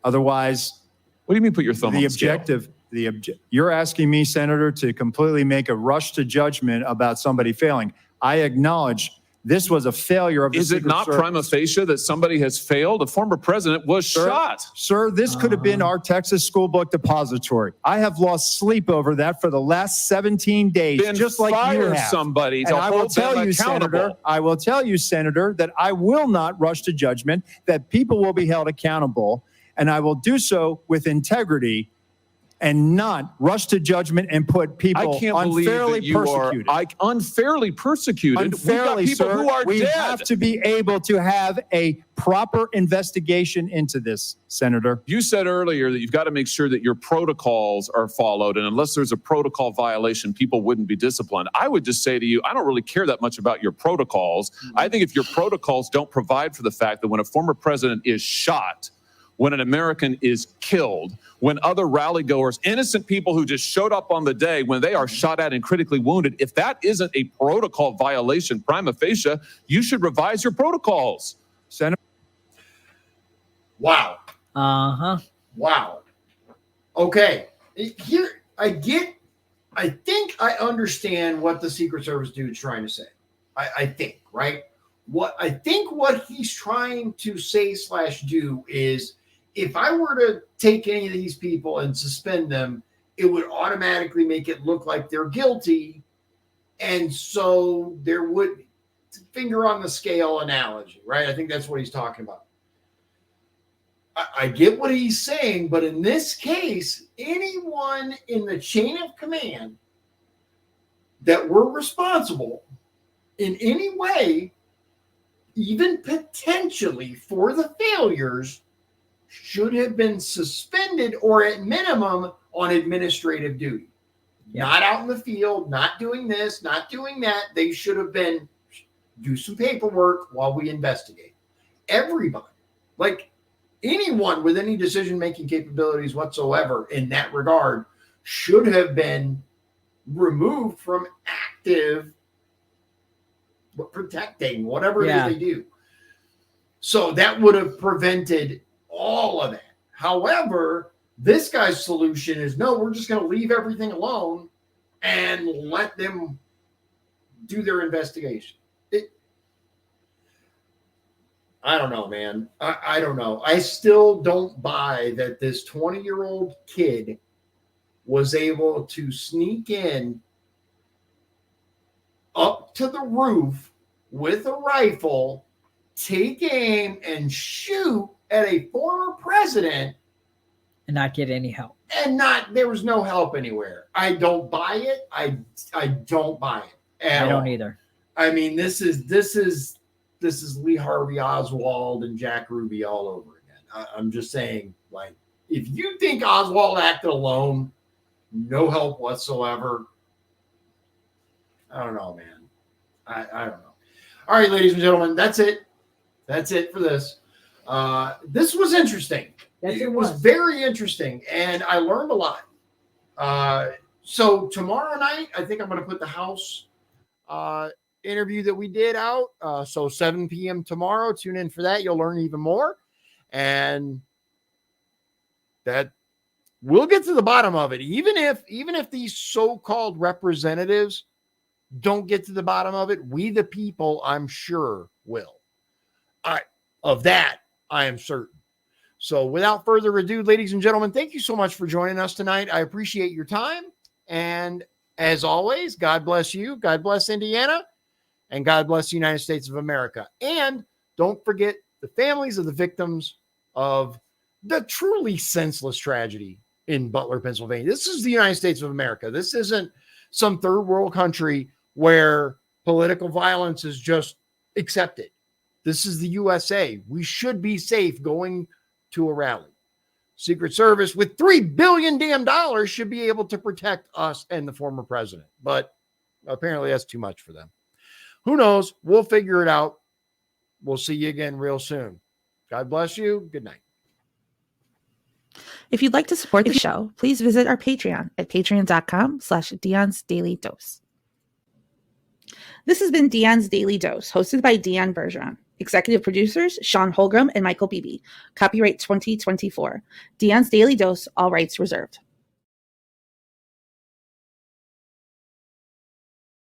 Otherwise, What do you mean put your thumb on the the scale? objective, you're asking me, Senator, to completely make a rush to judgment about somebody failing. I acknowledge this was a failure of the Is it Secret not Service. prima facie that somebody has failed? A former president was shot. Sir, this could have been our Texas school book depository. I have lost sleep over that for the last 17 days, Then just like you fire have. somebody to And I will hold them tell you, accountable. Senator, that I will not rush to judgment, that people will be held accountable, and I will do so with integrity and not rush to judgment and put people I can't believe unfairly that you persecuted. are unfairly persecuted. Unfairly, We've got people sir. who are We dead. have to be able to have a proper investigation into this, Senator. You said earlier that you've got to make sure that your protocols are followed, and unless there's a protocol violation, people wouldn't be disciplined. I would just say to you, I don't really care that much about your protocols. I think if your protocols don't provide for the fact that when a former president is shot, when an American is killed, when other rally goers, innocent people who just showed up on the day, when they are shot at and critically wounded, if that isn't a protocol violation prima facie, you should revise your protocols. Senator. Wow. Uh-huh. Wow. Okay. Here, I think I understand what the Secret Service dude's trying to say. I think, right? What he's trying to say / do is, if I were to take any of these people and suspend them, it would automatically make it look like they're guilty. And so there would, finger on the scale analogy, right? I think that's what he's talking about. I get what he's saying, but in this case, anyone in the chain of command that were responsible in any way, even potentially for the failures, should have been suspended or at minimum on administrative duty. Yeah. Not out in the field, not doing this, not doing that. They should have been, do some paperwork while we investigate. Everybody, like anyone with any decision-making capabilities whatsoever in that regard, should have been removed from active protecting, whatever it is they do. So that would have prevented all of that. However, this guy's solution is, no, we're just going to leave everything alone and let them do their investigation. I don't know, man. I don't know. I still don't buy that this 20-year-old kid was able to sneak in up to the roof with a rifle, take aim, and shoot at a former president And not get any help. and there was no help anywhere. I don't buy it. I don't buy it at I don't all. either. I mean, this is Lee Harvey Oswald and Jack Ruby all over again. I'm just saying, like, if you think Oswald acted alone, no help whatsoever. I don't know, man. I don't know. All right, ladies and gentlemen, that's it. That's it for this. This was interesting. Yes, It was very interesting, and I learned a lot. So tomorrow night, I think I'm going to put the House interview that we did out. So 7 p.m. tomorrow. Tune in for that. You'll learn even more. And that we'll get to the bottom of it. Even if these so-called representatives don't get to the bottom of it, we the people, I'm sure, will. Of that, I am certain. So without further ado, ladies and gentlemen, thank you so much for joining us tonight. I appreciate your time. And as always, God bless you. God bless Indiana. And God bless the United States of America. And don't forget the families of the victims of the truly senseless tragedy in Butler, Pennsylvania. This is the United States of America. This isn't some third world country where political violence is just accepted. This is the USA. We should be safe going to a rally. Secret Service with $3 billion damn dollars should be able to protect us and the former president. But apparently that's too much for them. Who knows? We'll figure it out. We'll see you again real soon. God bless you. Good night. If you'd like to support the show, please visit our Patreon at patreon.com/Dion's Daily Dose. This has been Dion's Daily Dose, hosted by Dion Bergeron. Executive producers, Shawn Holgram and Michael Beebe. Copyright 2024. Dion's Daily Dose, all rights reserved.